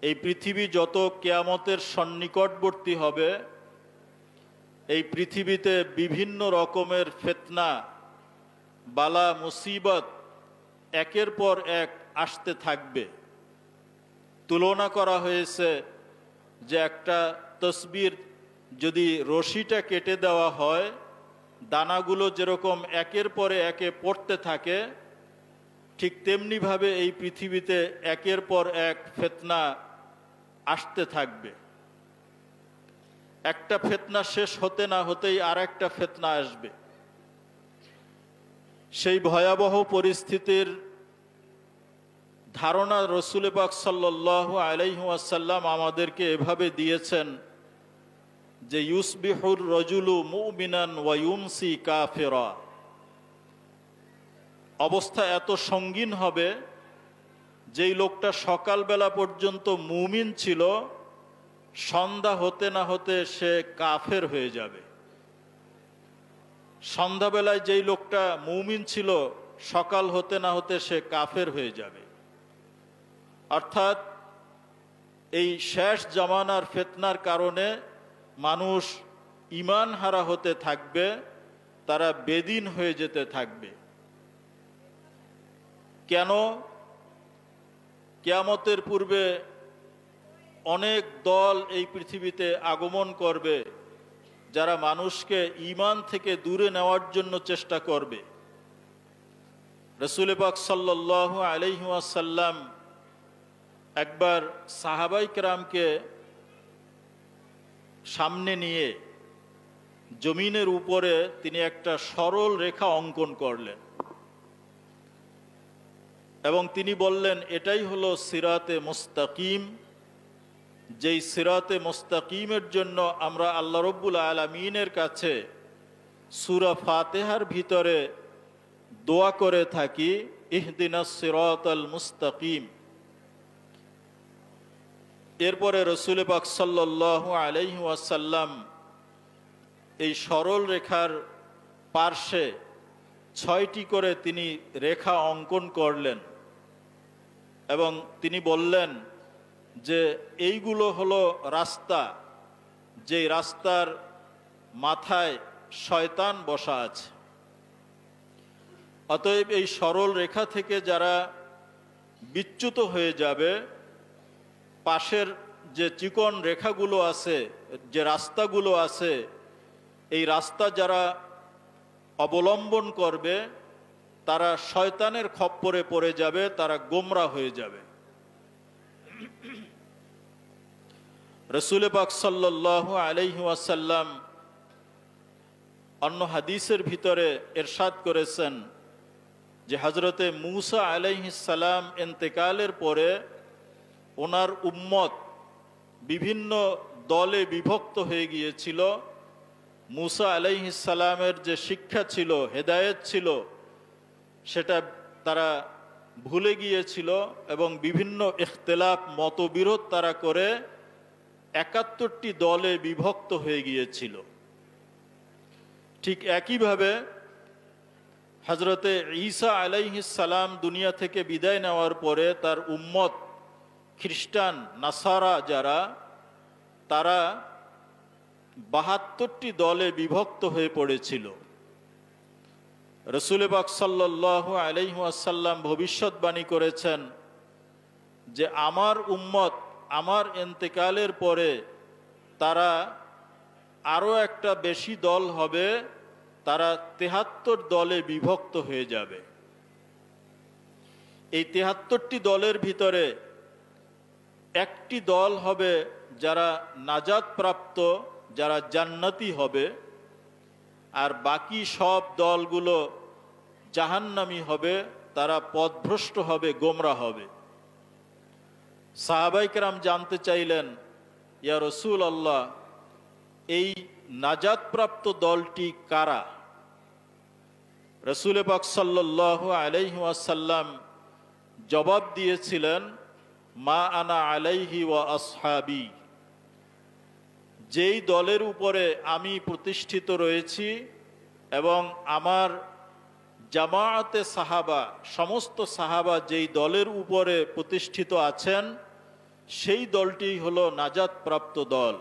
এই পৃথিবী যত কিয়ামতের সন্নিকটবর্তী হবে, এই পৃথিবীতে বিভিন্ন রকমের ফিতনা, বালা, মুসিবত একের পর এক আসতে থাকবে। তুলনা করা হয়েছে যে একটা তসবির যদি রশিটা কেটে দেওয়া হয়, দানাগুলো যেরকম একের পরে একে পড়তে থাকে, ঠিক তেমনিভাবে এই পৃথিবীতে একের পর এক ফিতনা আসতে থাকবে। একটা ফিতনা শেষ হতে না হতেই আর একটা ফিতনা আসবে। সেই ভয়াবহ পরিস্থিতির ধারণা রসুল পাক সাল্লাল্লাহু আলাইহি ওয়াসাল্লাম আমাদেরকে এভাবে দিয়েছেন যে ইউসবিহুর রাজুলু মুমিনান ওয়া ইউমসি কাফিরা। অবস্থা এত সঙ্গীন হবে, যেই লোকটা সকালবেলা পর্যন্ত মুমিন ছিল, সন্ধ্যা হতে না হতে সে কাফের হয়ে যাবে। সন্ধ্যাবেলায় যেই লোকটা মুমিন ছিল, সকাল হতে না হতে সে কাফের হয়ে যাবে। অর্থাৎ এই শেষ জামানার ফিতনার কারণে মানুষ ঈমান হারা হতে থাকবে, তারা বেদিন হয়ে যেতে থাকবে। কেন? কিয়ামতের পূর্বে অনেক দল এই পৃথিবীতে আগমন করবে, যারা মানুষকে ঈমান থেকে দূরে নেওয়ার জন্য চেষ্টা করবে। রাসূল পাক সাল্লাল্লাহু আলাইহি ওয়াসাল্লাম একবার সাহাবায়ে কেরামকে সামনে নিয়ে জমিনের উপরে তিনি একটা সরল রেখা অঙ্কন করলেন এবং তিনি বললেন, এটাই হলো সিরাতে মুস্তাকিম। যেই সিরাতে মুস্তাকিমের জন্য আমরা আল্লাহ রব্বুল আলামিনের কাছে সূরা ফাতিহার ভিতরে দোয়া করে থাকি, ইহদিনাস সিরাতাল মুস্তাকিম। এরপরে রাসূল পাক সাল্লাল্লাহু আলাইহি ওয়াসাল্লাম এই সরল রেখার পার্শ্বে 6টি করে তিনি রেখা অঙ্কন করলেন এবং তিনি বললেন যে এইগুলো হলো রাস্তা, যেই রাস্তার মাথায় শয়তান বসা আছে। অতএব এই সরল রেখা থেকে যারা বিচ্যুত হয়ে যাবে, পাশের যে চিকন রেখাগুলো আছে, যে রাস্তাগুলো আছে, এই রাস্তা যারা অবলম্বন করবে, তারা শয়তানের খপ্পরে পড়ে যাবে, তারা গোমরা হয়ে যাবে। রাসূল পাক সাল্লাল্লাহু আলাইহি ওয়াসাল্লাম অন্য হাদিসের ভিতরে ইরশাদ করেছেন যে হযরতে মূসা আলাইহিস সালাম ইন্তেকালের পরে ওনার উম্মত বিভিন্ন দলে বিভক্ত হয়ে গিয়েছিল। মূসা আলাইহিস সালামের যে শিক্ষা ছিল, হেদায়েত ছিল, সেটা তারা ভুলে গিয়েছিল এবং বিভিন্ন ইখতিলাফ, মতবিরোধ তারা করে ৭১টি দলে বিভক্ত হয়ে গিয়েছিল। ঠিক একইভাবে হযরতে ঈসা আলাইহিস সালাম দুনিয়া থেকে বিদায় নেওয়ার পরে তার উম্মত খ্রিস্টান, নাসারা যারা, তারা ৭২টি দলে বিভক্ত হয়ে পড়েছিল। রাসূল পাক সাল্লাল্লাহু আলাইহি ওয়াসাল্লাম ভবিষ্যৎবাণী করেছেন যে আমার উম্মত আমার ইন্তেকালের পরে তারা আরও একটা বেশি দল হবে, তারা ৭৩ দলে বিভক্ত হয়ে যাবে। এই ৭৩টি দলের ভিতরে একটি দল হবে যারা নাজাত প্রাপ্ত, যারা জান্নাতি হবে, আর বাকি সব দলগুলো জাহান্নামী হবে, তারা পথভ্রষ্ট হবে, গোমরা হবে। সাহাবায়ে কেরাম জানতে চাইলেন, ইয়া রাসূলুল্লাহ, এই নাজাতপ্রাপ্ত দলটি কারা? রাসূল পাক সাল্লাল্লাহু আলাইহি ওয়াসাল্লাম জবাব দিয়েছিলেন, মা আনা আলাইহি ওয়া আসহাবি। যেই দলের উপরে আমি প্রতিষ্ঠিত রয়েছি এবং আমার জামাআতে সাহাবা, সমস্ত সাহাবা যেই দলের উপরে প্রতিষ্ঠিত আছেন, সেই দলটি হলো নাজাত প্রাপ্ত দল।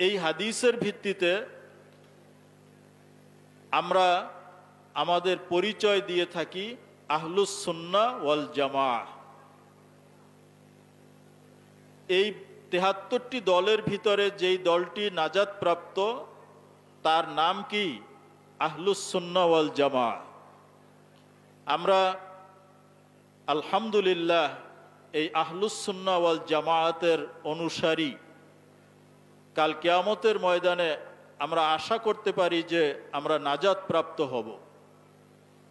এই হাদিসের ভিত্তিতে আমরা আমাদের পরিচয় দিয়ে থাকি আহলুস সুন্নাহ ওয়াল জামাআহ। এই ৭৩টি দলের ভিতরে যেই দলটি নাজাত প্রাপ্ত তার নাম কি? আহলুস সুন্নাহ ওয়াল জামাআহ। আমরা আলহামদুলিল্লাহ এই আহলুস সুন্নাহ ওয়াল জামাআতের অনুসারী। কাল কিয়ামতের ময়দানে আমরা আশা করতে পারি যে আমরা নাজাত প্রাপ্ত হব।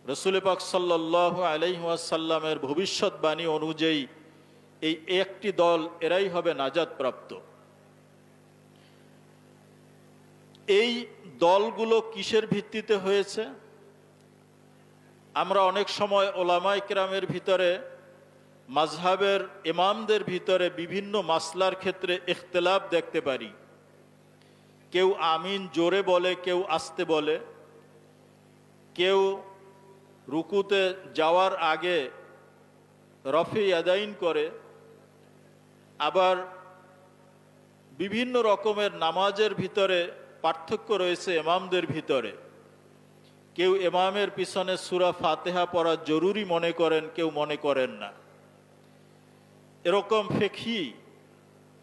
রাসূল পাক সাল্লাল্লাহু আলাইহি ওয়াসাল্লামের ভবিষ্যৎবাণী অনুযায়ী এই একটি দল, এরাই হবে নাজাত প্রাপ্ত। এই দলগুলো কিসের ভিত্তিতে হয়েছে? আমরা অনেক সময় ওলামায়ে কেরামের ভিতরে, মাযহাবের ইমামদের ভিতরে বিভিন্ন মাসলার ক্ষেত্রে ইখতিলাফ দেখতে পারি। কেউ আমিন জোরে বলে, কেউ আস্তে বলে, কেউ রুকুতে যাওয়ার আগে রফি ইয়াদাইন করে, আবার বিভিন্ন রকমের নামাজের ভিতরে পার্থক্য রয়েছে ইমামদের ভিতরে। কেউ ইমামের পিছনে সূরা ফাতিহা পড়া জরুরি মনে করেন, কেউ মনে করেন না। এরকম ফিকহি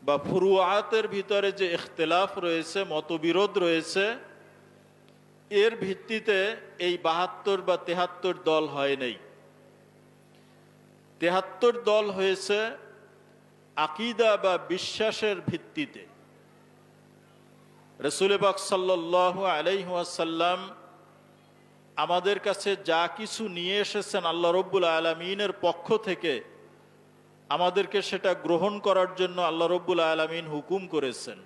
বা ফুরুআতের ভিতরে যে ইখতিলাফ রয়েছে, মতবিরোধ রয়েছে, এর ভিত্তিতে এই ৭২ বা ৭৩ দল হয় নাই। ৭৩ দল হয়েছে আকীদা বা বিশ্বাসের ভিত্তিতে। রাসূল পাক সাল্লাল্লাহু আলাইহি ওয়াসাল্লাম আমাদের কাছে যা কিছু নিয়ে এসেছেন আল্লাহ রব্বুল আলামিনের পক্ষ থেকে, আমাদেরকে সেটা গ্রহণ করার জন্য আল্লাহ রব্বুল আলামিন হুকুম করেছেন।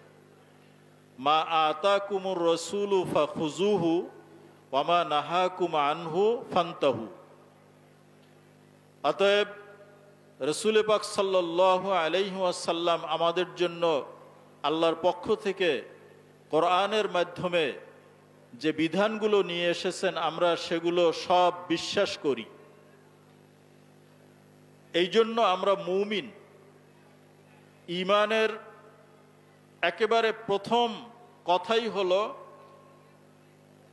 মা আতাকুমুর রাসূলু ফাখুযুহু ওয়া মা নাহাকুম আনহু ফান্তাহু। অতএব রাসূল পাক সাল্লাল্লাহু আলাইহি ওয়াসাল্লাম আমাদের জন্য আল্লাহর পক্ষ থেকে কোরআনের মাধ্যমে যে বিধানগুলো নিয়ে এসেছেন, আমরা সেগুলো সব বিশ্বাস করি। এই জন্য আমরা মুমিন। ঈমানের একেবারে প্রথম কথাই হলো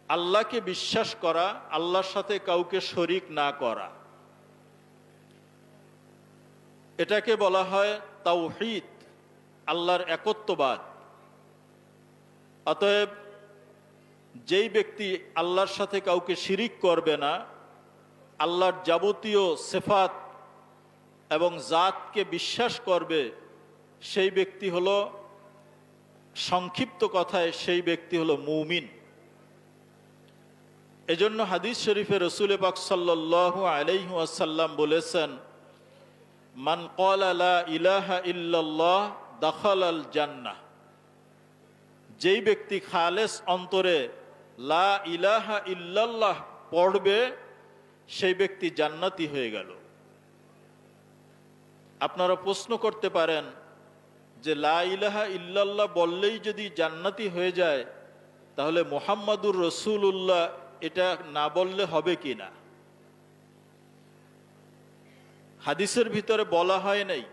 আল্লাহকে বিশ্বাস করা, আল্লাহর সাথে কাউকে শরীক না করা। এটাকে বলা হয় তাওহীদ, আল্লাহর একত্ববাদ। অতএব যেই ব্যক্তি আল্লাহর সাথে কাউকে শিরিক করবে না, আল্লাহর যাবতীয় সিফাত এবং জাতকে বিশ্বাস করবে, সেই ব্যক্তি হলো, সংক্ষিপ্ত কথায় সেই ব্যক্তি হলো মুমিন। এজন্য হাদিস শরীফে রাসূল পাক সাল্লাল্লাহু আলাইহি ওয়াসাল্লাম বলেছেন, মান ক্বালা লা ইলাহা ইল্লাল্লাহ দাখালাল জান্নাহ। যেই ব্যক্তি খালেস অন্তরে লা ইলাহা ইল্লাল্লাহ পড়বে, সেই ব্যক্তি জান্নাতি হয়ে গেল। আপনারা প্রশ্ন করতে পারেন যে লা ইলাহা ইল্লাল্লাহ বললেই যদি জান্নাতি হয়ে যায়, তাহলে মুহাম্মাদুর রাসূলুল্লাহ এটা না বললে হবে কি না? হাদিসের ভিতরে বলা হয় নাই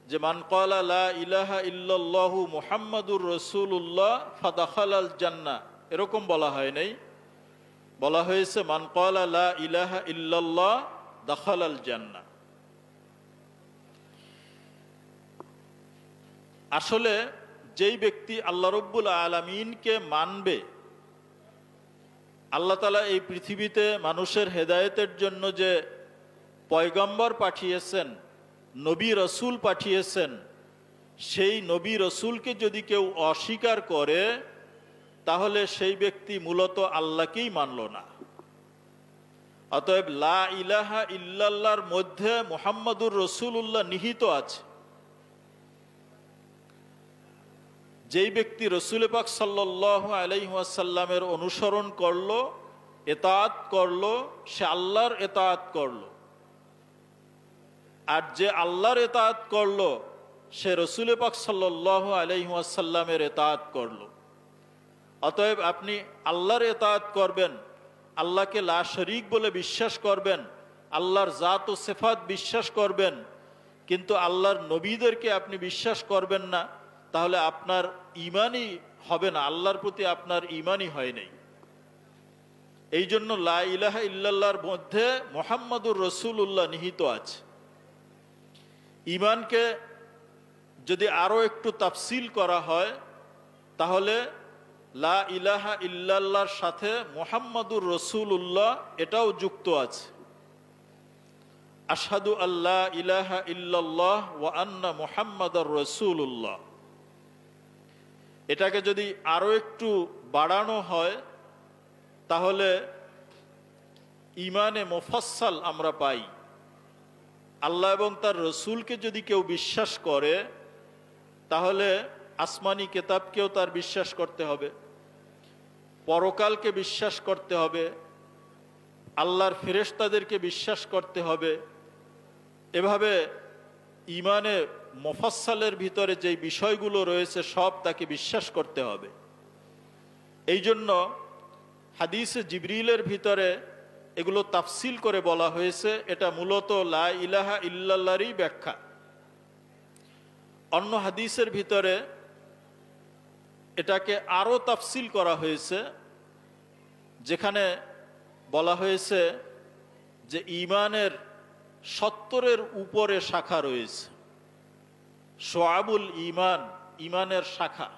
যে মান ক্বালা লা ইলাহা ইল্লাল্লাহু মুহাম্মাদুর রাসূলুল্লাহ ফাদাখালাল জান্নাহ, এরকম বলা হয় নাই। বলা হয়েছে মান ক্বালা লা ইলাহা ইল্লাল্লাহ দাখালাল জান্নাহ। আসলে যেই ব্যক্তি আল্লাহ রব্বুল আলামিনকে মানবে, আল্লাহ তাআলা এই পৃথিবীতে মানুষের হেদায়েতের জন্য যে পয়গম্বর পাঠিয়েছেন, নবী রসুল পাঠিয়েছেন, সেই নবী রসুলকে যদি কেউ অস্বীকার করে, তাহলে সেই ব্যক্তি মূলত আল্লাহকেই মানল না। অতএব লা ইলাহা ইল্লাল্লাহর মধ্যে মুহাম্মাদুর রাসূলুল্লাহ নিহিত আছে। যেই ব্যক্তি রাসূল পাক সাল্লাল্লাহু আলাইহি ওয়াসাল্লামের অনুসরণ করলো, ইতাআত করলো, সে আল্লাহর ইতাআত করলো। আর যে আল্লাহর ইতাআত করলো, সে রাসূল পাক সাল্লাল্লাহু আলাইহি ওয়াসাল্লামের ইতাআত করলো। অতএব আপনি আল্লাহর ইতাআত করবেন, আল্লাহকে লা শরীক বলে বিশ্বাস করবেন, আল্লাহর জাত ও সিফাত বিশ্বাস করবেন, কিন্তু আল্লাহর নবীদেরকে আপনি বিশ্বাস করবেন না, তাহলে আপনার ঈমানই হবে না, আল্লাহর প্রতি আপনার ঈমানই হয় নাই। এই জন্য লা ইলাহা ইল্লাল্লাহর মধ্যে মুহাম্মাদুর রাসূলুল্লাহ নিহিত আছে। ঈমানকে যদি আরো একটু তাফসিল করা হয়, তাহলে লা ইলাহা ইল্লাল্লাহর সাথে মুহাম্মাদুর রাসূলুল্লাহ এটাও যুক্ত আছে। আশহাদু আল্লা ইলাহা ইল্লাল্লাহ ওয়া আন্না মুহাম্মাদার রাসূলুল্লাহ, এটাকে যদি আরো একটু বাড়ানো হয়, তাহলে ঈমানে মুফাসসাল আমরা পাই। আল্লাহ এবং তার রসুলকে যদি কেউ বিশ্বাস করে, তাহলে আসমানি কিতাবকেও তার বিশ্বাস করতে হবে, পরকালকে বিশ্বাস করতে হবে, আল্লাহর ফেরেশতাদেরকে বিশ্বাস করতে হবে। এভাবে ঈমানে মুফাসসালের ভিতরে যে বিষয়গুলো রয়েছে সব তাকে বিশ্বাস করতে হবে। এই জন্য হাদিসে জিবরিলের ভিতরে এগুলো তাফসিল করে বলা হয়েছে। এটা মূলত লা ইলাহা ইল্লাল্লাহরই ব্যাখ্যা। অন্য হাদিসের ভিতরে এটাকে আরো তাফসিল করা হয়েছে, যেখানে বলা হয়েছে যে ঈমানের 70-এর উপরে শাখা রয়েছে। শুআবুল ঈমান, ঈমানের শাখা।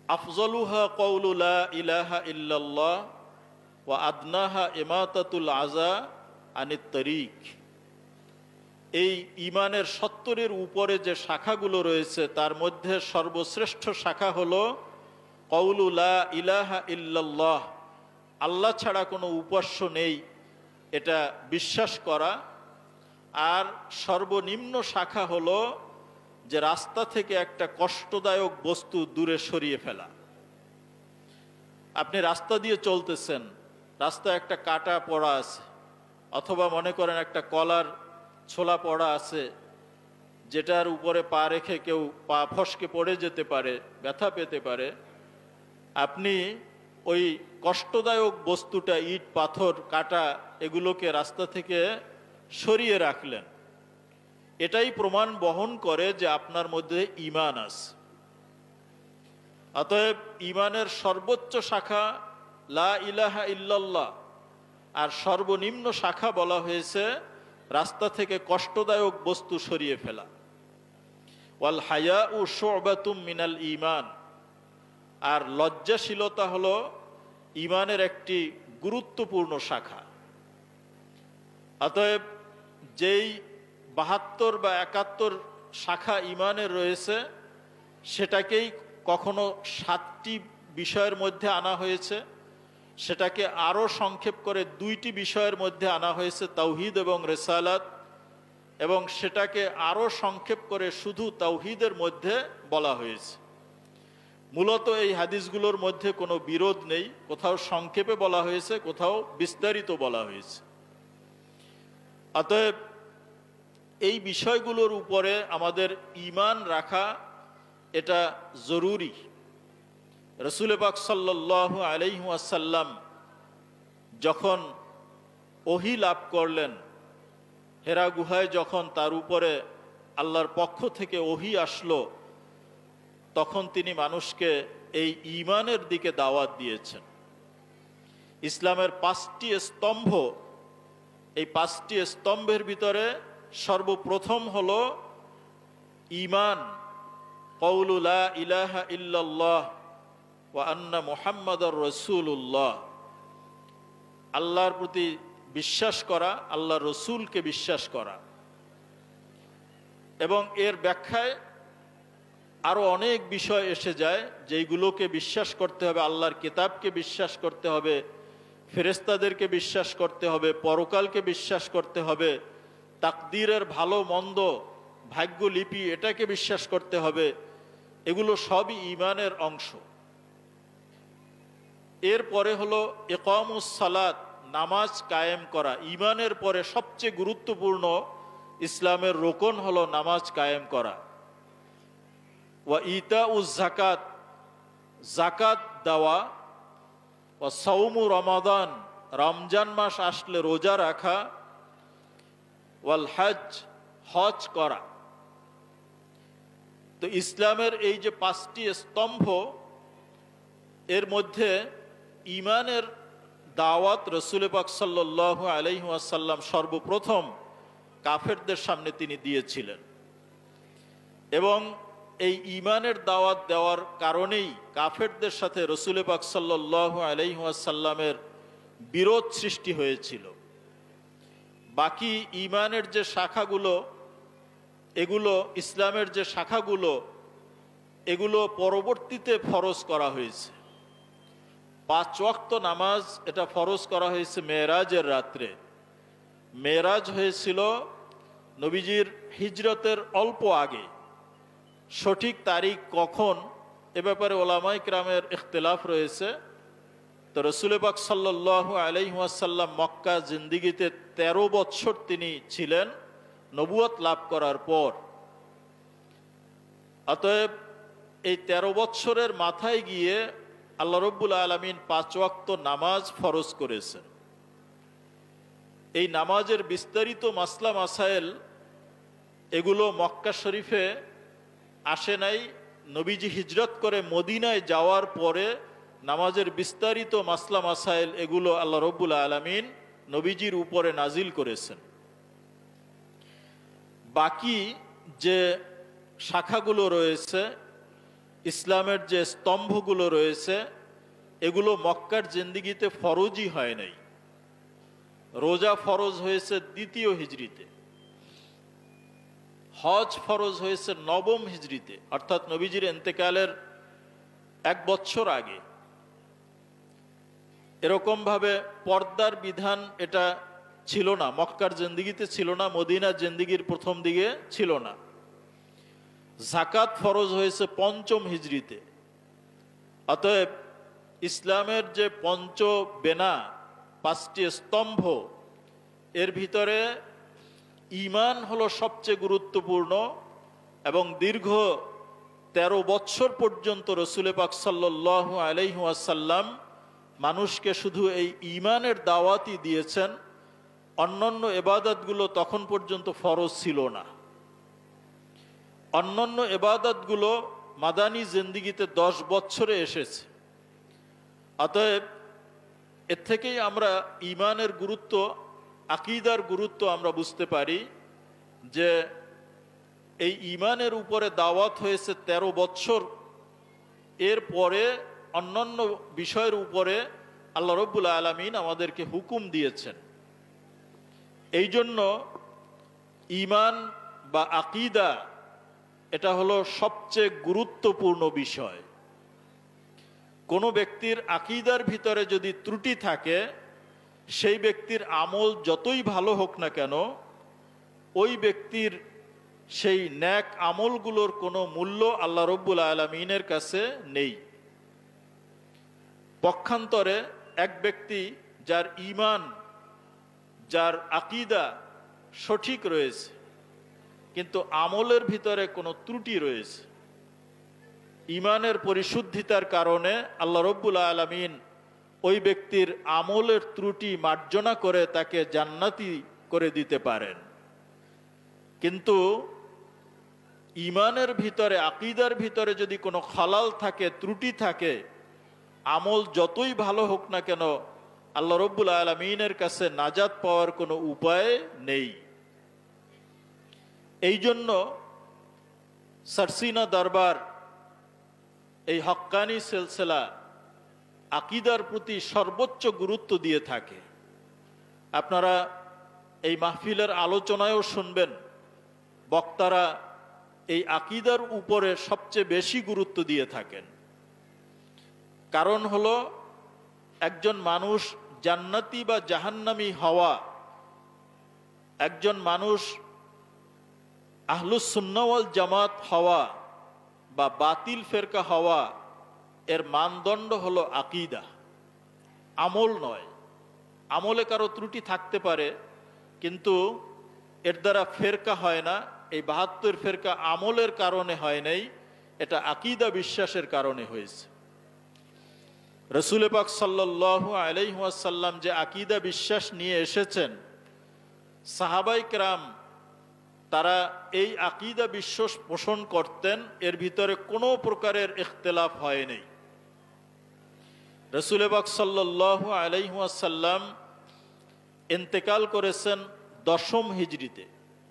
আফজলুহা কওলু লা ইলাহা ইল্লাল্লাহ ওয়া আদনাহা ইমাতাতুল আযা আনিত তরিক। এই ঈমানের 70-এর উপরে যে শাখাগুলো রয়েছে, তার মধ্যে সর্বশ্রেষ্ঠ শাখা হলো কওলু লা ইলাহা ইল্লাল্লাহ, আল্লাহ ছাড়া কোনো উপাস্য নেই, এটা বিশ্বাস করা। আর সর্বনিম্ন শাখা হলো যে রাস্তা থেকে একটা কষ্টদায়ক বস্তু দূরে সরিয়ে ফেলা। আপনি রাস্তা দিয়ে চলতেছেন, রাস্তায় একটা কাটা পড়া আছে, অথবা মনে করেন একটা কলার ছোলা পড়া আছে, যেটার উপরে পা রেখে কেউ পা ফসকে পড়ে যেতে পারে, ব্যথা পেতে পারে। আপনি ওই কষ্টদায়ক বস্তুটা, ইট পাথর কাটা, এগুলোকে রাস্তা থেকে সরিয়ে রাখলেন। এটাই প্রমাণ বহন করে যে আপনার মধ্যে ঈমান আছে। অতএব ঈমানের সর্বোচ্চ শাখা লা ইলাহা ইল্লাল্লাহ, আর সর্বনিম্ন শাখা বলা হয়েছে রাস্তা থেকে কষ্টদায়ক বস্তু সরিয়ে ফেলা। ওয়াল হায়াউ শু'বাতুম মিনাল ঈমান, আর লজ্জাশীলতা হলো ঈমানের একটি গুরুত্বপূর্ণ শাখা। অতএব যেই 72 বা 71 শাখা ঈমানের রয়েছে, সেটাকেই কখনো 7টি বিষয়ের মধ্যে আনা হয়েছে, সেটাকে আরও সংক্ষেপ করে 2টি বিষয়ের মধ্যে আনা হয়েছে, তাওহীদ এবং রিসালাত, এবং সেটাকে আরও সংক্ষেপ করে শুধু তাওহীদের মধ্যে বলা হয়েছে। মূলত এই হাদিসগুলোর মধ্যে কোনো বিরোধ নেই, কোথাও সংক্ষেপে বলা হয়েছে, কোথাও বিস্তারিত বলা হয়েছে। অতএব এই বিষয়গুলোর উপরে আমাদের ঈমান রাখা এটা জরুরি। রাসূল পাক সাল্লাল্লাহু আলাইহি ওয়াসাল্লাম যখন ওহী লাভ করলেন, হেরা গুহায় যখন তার উপরে আল্লাহর পক্ষ থেকে ওহী আসলো, তখন তিনি মানুষকে এই ঈমানের দিকে দাওয়াত দিয়েছেন। ইসলামের 5টি স্তম্ভ, এই 5টি স্তম্ভের ভিতরে সর্বপ্রথম হলো ঈমান, কওলু লা ইলাহা ইল্লাল্লাহ ওয়া আন্না মুহাম্মাদার রাসূলুল্লাহ, আল্লাহর প্রতি বিশ্বাস করা, আল্লাহর রসুলকে বিশ্বাস করা। এবং এর ব্যাখ্যায় আরো অনেক বিষয় এসে যায়, যেইগুলোকে বিশ্বাস করতে হবে। আল্লাহর কিতাবকে বিশ্বাস করতে হবে, ফেরেশতাদেরকে বিশ্বাস করতে হবে, পরকালকে বিশ্বাস করতে হবে, তাকদীরের ভালো মন্দ, ভাগ্যলিপি, এটাকে বিশ্বাস করতে হবে। এগুলো সবই ঈমানের অংশ। এরপরে হলো ইকামুস সালাত, নামাজ কায়েম করা। ঈমানের পরে সবচেয়ে গুরুত্বপূর্ণ ইসলামের রোকন হলো নামাজ কায়েম করা। ওয়া ইতাউজ যাকাত, যাকাত দেওয়া। ওয়া সাওমু রমাদান, রমজান মাস আসলে রোজা রাখা। ওয়াল হজ, হজ করা। তো ইসলামের এই যে 5টি স্তম্ভ, এর মধ্যে ঈমানের দাওয়াত রাসূল পাক সাল্লাল্লাহু আলাইহি ওয়াসাল্লাম সর্বপ্রথম কাফেরদের সামনে তিনি দিয়েছিলেন, এবং এই ঈমানের দাওয়াত দেওয়ার কারণেই কাফেরদের সাথে রাসূল পাক সাল্লাল্লাহু আলাইহি ওয়াসাল্লামের বিরোধ সৃষ্টি হয়েছিল। বাকি ঈমানের যে শাখাগুলো, এগুলো ইসলামের যে শাখাগুলো, এগুলো পরবর্তীতে ফরজ করা হয়েছে। 5 ওয়াক্ত নামাজ এটা ফরজ করা হয়েছে মেরাজের রাত্রে। মেরাজ হয়েছিল নবীজির হিজরতের অল্প আগে। সঠিক তারিখ কখন, এ ব্যাপারে ওলামায়ে কেরামের ইখতিলাফ রয়েছে। তো রাসূল পাক সাল্লাল্লাহু আলাইহি ওয়াসাল্লাম মক্কা জিন্দিগিতে 13 বছর তিনি ছিলেন নবুয়ত লাভ করার পর। অতএব এই 13 বছরের মাথায় গিয়ে আল্লাহ রব্বুল আলামিন 5 ওয়াক্ত নামাজ ফরজ করেছেন। এই নামাজের বিস্তারিত মাসলা মাসাইল এগুলো মক্কা শরীফে আসে নাই। নবীজি হিজরত করে মদিনায় যাওয়ার পরে নামাজের বিস্তারিত মাসলা মাসাইল এগুলো আল্লাহ রব্বুল আলামিন নবীজির উপরে নাজিল করেছেন। বাকি যে শাখাগুলো রয়েছে, ইসলামের যে স্তম্ভগুলো রয়েছে, এগুলো মক্কার জিন্দিগিতে ফরজই হয় নাই। রোজা ফরজ হয়েছে 2য় হিজরিতে, হজ ফরজ হয়েছে 9ম হিজরিতে, অর্থাৎ নবীজির ইন্তেকালের 1 বছর আগে। এরকম ভাবে পর্দার বিধান এটা ছিল না, মক্কার জিন্দিগিতে ছিল না, মদিনার জিন্দিগির প্রথম দিকে ছিল না। যাকাত ফরজ হয়েছে 5ম হিজরিতে। অতএব ইসলামের যে পঞ্চ বেনা, 5টি স্তম্ভ, এর ভিতরে ঈমান হলো সবচেয়ে গুরুত্বপূর্ণ, এবং দীর্ঘ 13 বছর পর্যন্ত রাসূল পাক সাল্লাল্লাহু আলাইহি ওয়াসাল্লাম মানুষকে শুধু এই ঈমানের দাওয়াতই দিয়েছেন। অন্যান্য ইবাদতগুলো তখন পর্যন্ত ফরজ ছিল না। অন্যান্য ইবাদতগুলো মাদানী জিন্দিগিতে 10 বছরে এসেছে। অতএব এর থেকেই আমরা ঈমানের গুরুত্ব, আকীদার গুরুত্ব আমরা বুঝতে পারি যে এই ঈমানের উপরে দাওয়াত হয়েছে 13 বছর। এর পরে অন্যান্য বিষয়ের উপরে আল্লাহ রব্বুল আলামিন আমাদেরকে হুকুম দিয়েছেন। এই জন্য ঈমান বা আকীদা এটা হলো সবচেয়ে গুরুত্বপূর্ণ বিষয়। কোনো ব্যক্তির আকীদার ভিতরে যদি ত্রুটি থাকে, সেই ব্যক্তির আমল যতই ভালো হোক না কেন, ওই ব্যক্তির সেই নেক আমলগুলোর কোনো মূল্য আল্লাহ রব্বুল আলামিনের কাছে নেই। পক্ষান্তরে এক ব্যক্তি যার ঈমান, যার আকীদা সঠিক রয়েছে, কিন্তু আমলের ভিতরে কোনো ত্রুটি রয়েছে, ঈমানের পরিশুদ্ধিতার কারণে আল্লাহ রব্বুল আলামিন ওই ব্যক্তির আমলের ত্রুটি মার্জনা করে তাকে জান্নাতি করে দিতে পারেন। কিন্তু ঈমানের ভিতরে, আকীদার ভিতরে যদি কোনো খালাল থাকে, ত্রুটি থাকে, আমল যতই ভালো হোক না কেন আল্লাহ রব্বুল আলামিনের কাছে নাজাত পাওয়ার কোনো উপায় নেই। এই জন্য সারসিনা দরবার এই হক্কানি সিলসিলা আকীদার প্রতি সর্বোচ্চ গুরুত্ব দিয়ে থাকে। আপনারা এই মাহফিলের আলোচনায়ও শুনবেন, বক্তারা এই আকীদার উপরে সবচেয়ে বেশি গুরুত্ব দিয়ে থাকেন। কারণ হলো একজন মানুষ জান্নাতি বা জাহান্নামী হওয়া, একজন মানুষ আহলুস সুন্নাহ ওয়াল জামাত হওয়া বা বাতিল ফেরকা হওয়া, এর মানদণ্ড হলো আকীদা, আমল নয়। আমলে কারো ত্রুটি থাকতে পারে, কিন্তু এর দ্বারা ফেরকা হয় না। এই 72 ফেরকা আমলের কারণে হয় নাই, এটা আকীদা বিশ্বাসের কারণে হয়েছে। রাসূল পাক সাল্লাল্লাহু আলাইহি ওয়াসাল্লাম যে আকীদা বিশ্বাস নিয়ে এসেছেন, সাহাবায়ে কেরাম তারা এই আকীদা বিশ্বাস পোষণ করতেন, এর ভিতরে কোনো প্রকারের ইখতিলাফ হয়নি। রাসূল পাক সাল্লাল্লাহু আলাইহি ওয়াসাল্লাম ইন্তেকাল করেছেন 10ম হিজরিতে,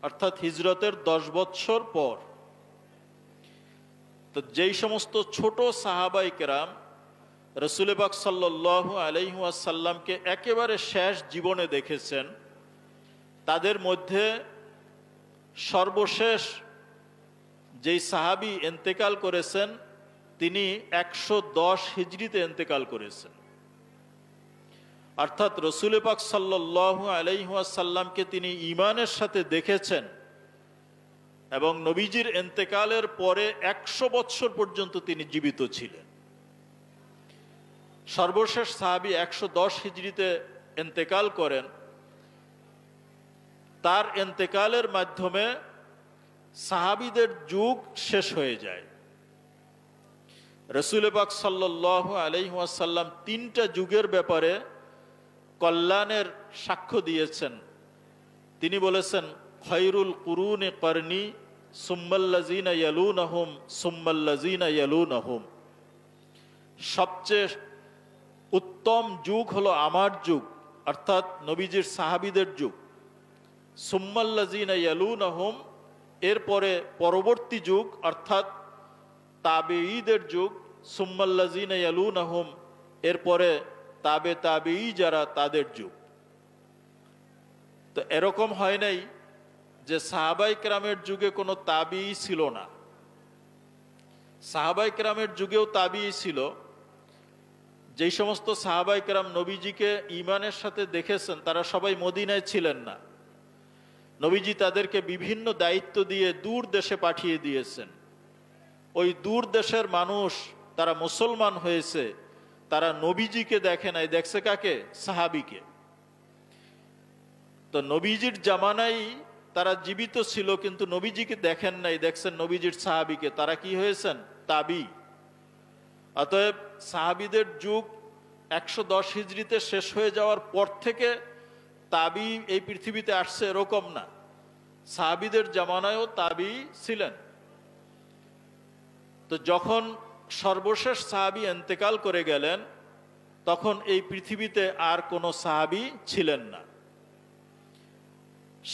অর্থাৎ হিজরতের 10 বছর পর। তো যেই সমস্ত ছোট সাহাবায়ে কেরাম রাসূল পাক সাল্লাল্লাহু আলাইহি ওয়াসাল্লামকে একেবারে শেষ জীবনে দেখেছেন, তাদের মধ্যে সর্বশেষ যেই সাহাবী ইন্তেকাল করেছেন তিনি 110 হিজরিতে ইন্তেকাল করেছেন। অর্থাৎ রাসূল পাক সাল্লাল্লাহু আলাইহি ওয়াসাল্লামকে তিনি ঈমানের সাথে দেখেছেন এবং নবীজির ইন্তেকালের পরে 100 বছর পর্যন্ত তিনি জীবিত ছিলেন। সর্বশেষ সাহাবী 110 হিজরিতে ইন্তেকাল করেন। তার ইন্তেকালের মাধ্যমে সাহাবীদের যুগ শেষ হয়ে যায়। রাসূল পাক সাল্লাল্লাহু আলাইহি ওয়াসাল্লাম 3টা যুগের ব্যাপারে কল্যাণের সাক্ষ্য দিয়েছেন। তিনি বলেছেন, খায়রুল কুরুনি করনি সুম্মাল্লাযিনা ইয়ালুনহুম সুম্মাল্লাযিনা ইয়ালুনহুম, সবচেয়ে উত্তম যুগ হলো আমার যুগ, অর্থাৎ নবীজির সাহাবীদের যুগ। সুম্মাল্লাযিনা ইয়ালুনহুম, এরপরে পরবর্তী যুগ অর্থাৎ তাবেঈদের যুগ। সুম্মাল্লাযিনা ইয়ালুনহুম, এরপরে তাবেঈ যারা, তাদের যুগ। তো এরকম হয় নাই যে সাহাবায়ে কেরামের যুগে কোনো তাবেঈ ছিল না। সাহাবায়ে কেরামের যুগেও তাবেঈ ছিল। যেই সমস্ত সাহাবায়ে কেরাম নবীজিকে ঈমানের সাথে দেখেছেন তারা সবাই মদিনায় ছিলেন না। নবীজি তাদেরকে বিভিন্ন দায়িত্ব দিয়ে দূর দেশে পাঠিয়ে দিয়েছেন। ওই দূর দেশের মানুষ তারা মুসলমান হয়েছে, তারা নবীজিকে দেখে নাই, দেখছে কাকে? সাহাবীকে। তো নবীজির জামানায় তারা জীবিত ছিল কিন্তু নবীজিকে দেখেন নাই, দেখছেন নবীজির সাহাবীকে। তারা কি হয়েছেন? তাবী। অতএব সাহাবীদের যুগ 110 হিজরিতে শেষ হয়ে যাওয়ার পর থেকে তাবী এই পৃথিবীতে আসছে এরকম না, সাহাবীদের জামানায়ও তাবী ছিলেন। তো যখন সর্বশেষ সাহাবী ইন্তেকাল করে গেলেন তখন এই পৃথিবীতে আর কোনো সাহাবী ছিলেন না।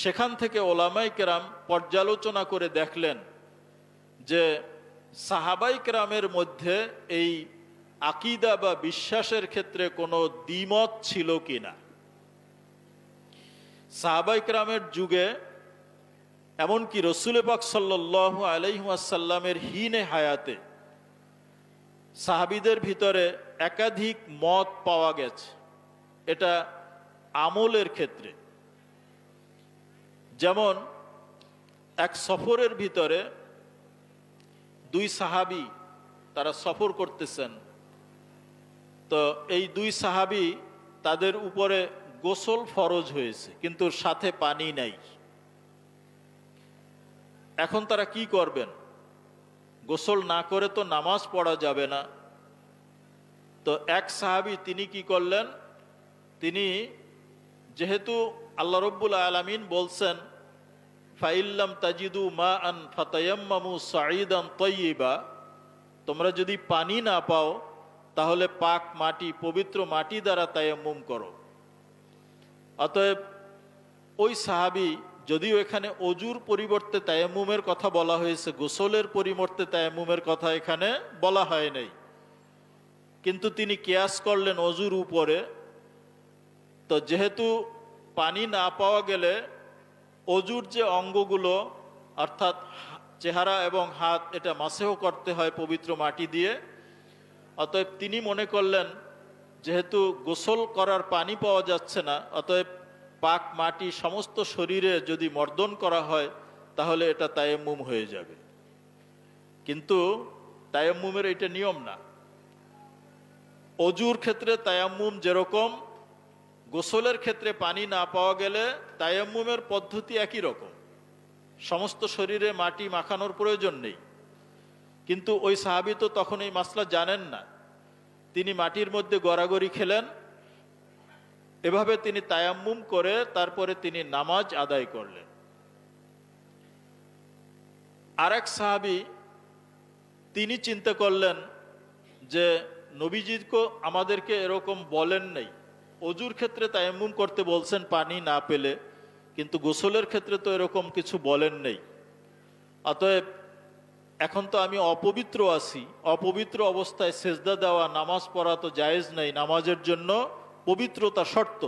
সেখান থেকে ওলামায়ে কেরাম পর্যালোচনা করে দেখলেন যে সাহাবায়ে কেরামের মধ্যে এই আকীদা বা বিশ্বাসের ক্ষেত্রে কোনো দ্বিমত ছিল কিনা। সাহাবায়ে কেরামের যুগে এমনকি রাসূল পাক সাল্লাল্লাহু আলাইহি ওয়াসাল্লামের হীনে হায়াতে সাহাবীদের ভিতরে একাধিক মত পাওয়া গেছে, এটা আমলের ক্ষেত্রে। যেমন এক সফরের ভিতরে 2 সাহাবী তারা সফর করতেছেন। তো এই 2 সাহাবী তাদের উপরে গোসল ফরজ হয়েছে কিন্তু সাথে পানি নাই। এখন তারা কি করবেন? গোসল না করে তো নামাজ পড়া যাবে না। তো এক সাহাবী তিনি কি করলেন, তিনি যেহেতু আল্লাহ রব্বুল আলামিন বলছেন ফাইল্লাম তাজিদু মাআন ফাতায়াম্মামু সাঈদান তাইয়্যিবা, তোমরা যদি পানি না পাও তাহলে পাক মাটি, পবিত্র মাটি দ্বারা তায়াম্মুম করো। অতএব ওই সাহাবী, যদিও এখানে অজুর পরিবর্তে তায়াম্মুমের কথা বলা হয়েছে, গোসলের পরিবর্তে তায়াম্মুমের কথা এখানে বলা হয় নাই, কিন্তু তিনি কিয়াস করলেন অজুর উপরে। তো যেহেতু পানি না পাওয়া গেলে অজুর যে অঙ্গগুলো অর্থাৎ চেহারা এবং হাত, এটা মাসেহ করতে হয় পবিত্র মাটি দিয়ে। অতএব তিনি মনে করলেন যেহেতু গোসল করার পানি পাওয়া যাচ্ছে না, অতএব পাক মাটি সমস্ত শরীরে যদি মর্দন করা হয় তাহলে এটা তায়াম্মুম হয়ে যাবে। কিন্তু তায়াম্মুমের এটা নিয়ম না। অজুর ক্ষেত্রে তায়াম্মুম যেরকম, গোসলের ক্ষেত্রে পানি না পাওয়া গেলে তায়াম্মুমের পদ্ধতি একই রকম, সমস্ত শরীরে মাটি মাখানোর প্রয়োজন নেই। কিন্তু ওই সাহাবী তো তখন এই মাসলা জানেন না, তিনি মাটির মধ্যে গড়াগড়ি খেলেন এভাবে তিনি তায়াম্মুম করে তারপরে তিনি নামাজ আদায় করলেন। আরেক সাহাবী তিনি চিন্তা করলেন যে নবীজিকে আমাদেরকে এরকম বলেন নাই, অজুর ক্ষেত্রে তায়াম্মুম করতে বলছেন পানি না পেলে, কিন্তু গোসলের ক্ষেত্রে তো এরকম কিছু বলেন নেই। অতএব এখন তো আমি অপবিত্র আছি, অপবিত্র অবস্থায় সেজদা দেওয়া, নামাজ পড়া তো জায়েজ নেই, নামাজের জন্য পবিত্রতা শর্ত।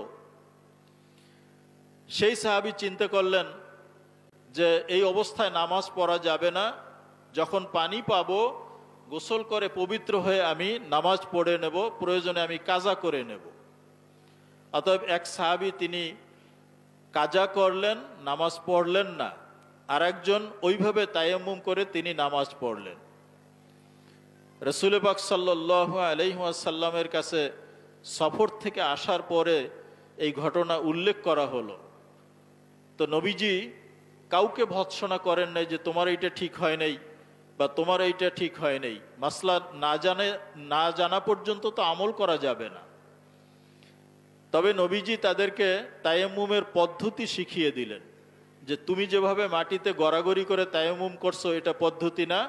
সেই সাহাবী চিন্তা করলেন যে এই অবস্থায় নামাজ পড়া যাবে না, যখন পানি পাবো গোসল করে পবিত্র হয়ে আমি নামাজ পড়ে নেব, প্রয়োজনে আমি কাজা করে নেব। অতএব এক সাহাবী তিনি কাজা করলেন, নামাজ পড়লেন না, আর একজন ওইভাবে তায়াম্মুম করে তিনি নামাজ পড়লেন। রাসূল পাক সাল্লাল্লাহু আলাইহি ওয়াসাল্লামের কাছে সফর থেকে আসার পরে এই ঘটনা উল্লেখ করা হলো। তো নবীজি কাউকে ভৎসনা করেন নাই যে তোমার এইটা ঠিক হয় নাই বা তোমার এইটা ঠিক হয় নাই। মাসলা না জানা পর্যন্ত তো আমল করা যাবে না। তবে নবীজি তাদেরকে তায়াম্মুমের পদ্ধতি শিখিয়ে দিলেন যে তুমি যেভাবে মাটিতে গড়াগড়ি করে তায়াম্মুম করছো এটা পদ্ধতি না,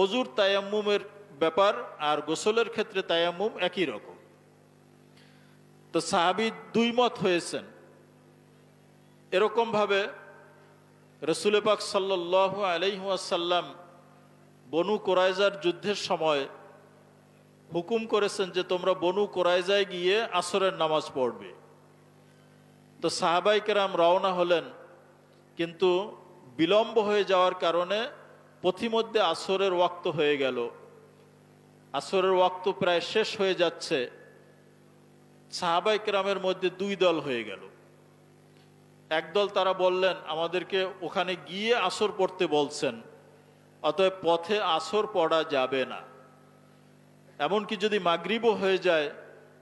অজুর তায়াম্মুমের ব্যাপার আর গোসলের ক্ষেত্রে তায়াম্মুম একই রকম। তো সাহাবী দুই মত হয়েছেন। এরকম ভাবে রাসূল পাক সাল্লাল্লাহু আলাইহি ওয়াসাল্লাম বনু কুরাইজার যুদ্ধের সময় হুকুম করেছেন যে তোমরা বনু কুরাইজায় গিয়ে আসরের নামাজ পড়বে। তো সাহাবায়ে কেরাম রওনা হলেন, কিন্তু বিলম্ব হয়ে যাওয়ার কারণে পথিমধ্যে আসরের ওয়াক্ত হয়ে গেল। আসরের ওয়াক্ত প্রায় শেষ হয়ে যাচ্ছে। সাহাবায়ে কেরামের মধ্যে দুই দল হয়ে গেল। একদল তারা বললেন আমাদেরকে ওখানে গিয়ে আসর পড়তে বলছেন, অতএব পথে আসর পড়া যাবে না, এমনকি যদি মাগরিবও হয়ে যায়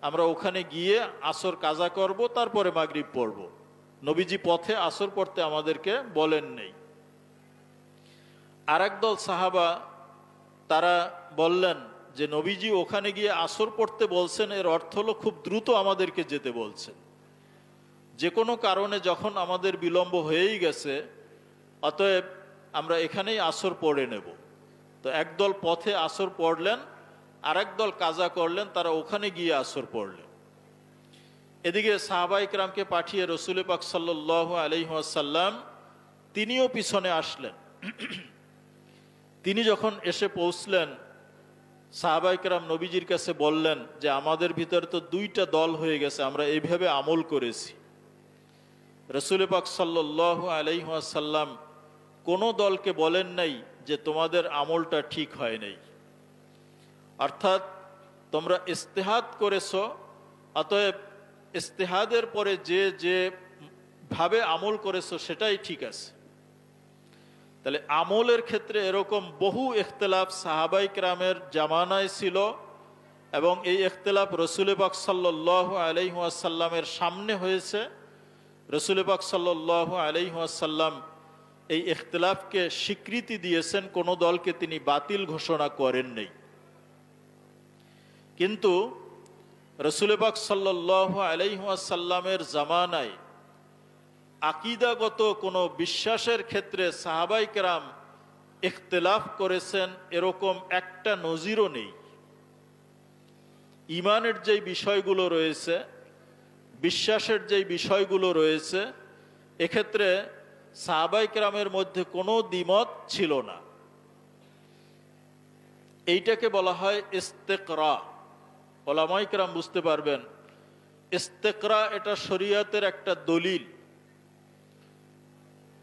আমরা ওখানে গিয়ে আসর কাজা করব, তারপরে মাগরিব পড়ব, নবীজি পথে আসর পড়তে আমাদেরকে বলেন নেই। আর একদল সাহাবা তারা বললেন যে নবীজি ওখানে গিয়ে আসর পড়তে বলছেন, এর অর্থ হলো খুব দ্রুত আমাদেরকে যেতে বলছেন, যে কোনো কারণে যখন আমাদের বিলম্ব হয়েই গেছে অতএব আমরা এখানেই আসর পড়ে নেব। তো একদল পথে আসর পড়লেন, আর একদল কাজা করলেন, তারা ওখানে গিয়ে আসর পড়লেন। এদিকে সাহাবায়ে কেরামকে পাঠিয়ে রাসূল পাক সাল্লাল্লাহু আলাইহি ওয়াসাল্লাম তিনিও পিছনে আসলেন। তিনি যখন এসে পৌঁছলেন সাহাবায়ে কেরাম নবীজির কাছে বললেন যে আমাদের ভিতরে তো দুইটা দল হয়ে গেছে, আমরা এইভাবে আমল করেছি। রাসূল পাক সাল্লাল্লাহু আলাইহি ওয়াসাল্লাম কোনো দলকে বলেন নাই যে তোমাদের আমলটা ঠিক হয় নাই, অর্থাৎ তোমরা ইজতিহাদ করেছো, অতএব ইজতিহাদের পরে যে যে ভাবে আমল করেছো সেটাই ঠিক আছে। তাহলে আমলের ক্ষেত্রে এরকম বহু ইখতিলাফ সাহাবায়ে কেরামের জামানায় ছিল, এবং এই ইখতিলাফ রাসূল পাক সাল্লাল্লাহু আলাইহি ওয়াসাল্লামের সামনে হয়েছে। রাসূল পাক সাল্লাল্লাহু আলাইহি ওয়াসাল্লাম এই ইখতিলাফকে স্বীকৃতি দিয়েছেন, কোনো দলকে তিনি বাতিল ঘোষণা করেন নাই। কিন্তু রাসূল পাক সাল্লাল্লাহু আলাইহি ওয়াসাল্লামের জামানায় আকীদাগত কোনো বিশ্বাসের ক্ষেত্রে সাহাবায়ে কেরাম ইখতিলাফ করেছেন এরকম একটা নজিরও নেই। ঈমানের যেই বিষয়গুলো রয়েছে, বিশ্বাসের যেই বিষয়গুলো রয়েছে, এক্ষেত্রে সাহাবায়ে কেরামের মধ্যে কোনো দ্বিমত ছিল না। এইটাকে বলা হয় ইস্তেকরা। উলামায়ে কেরাম বুঝতে পারবেন, ইস্তেকরা এটা শরীয়তের একটা দলিল,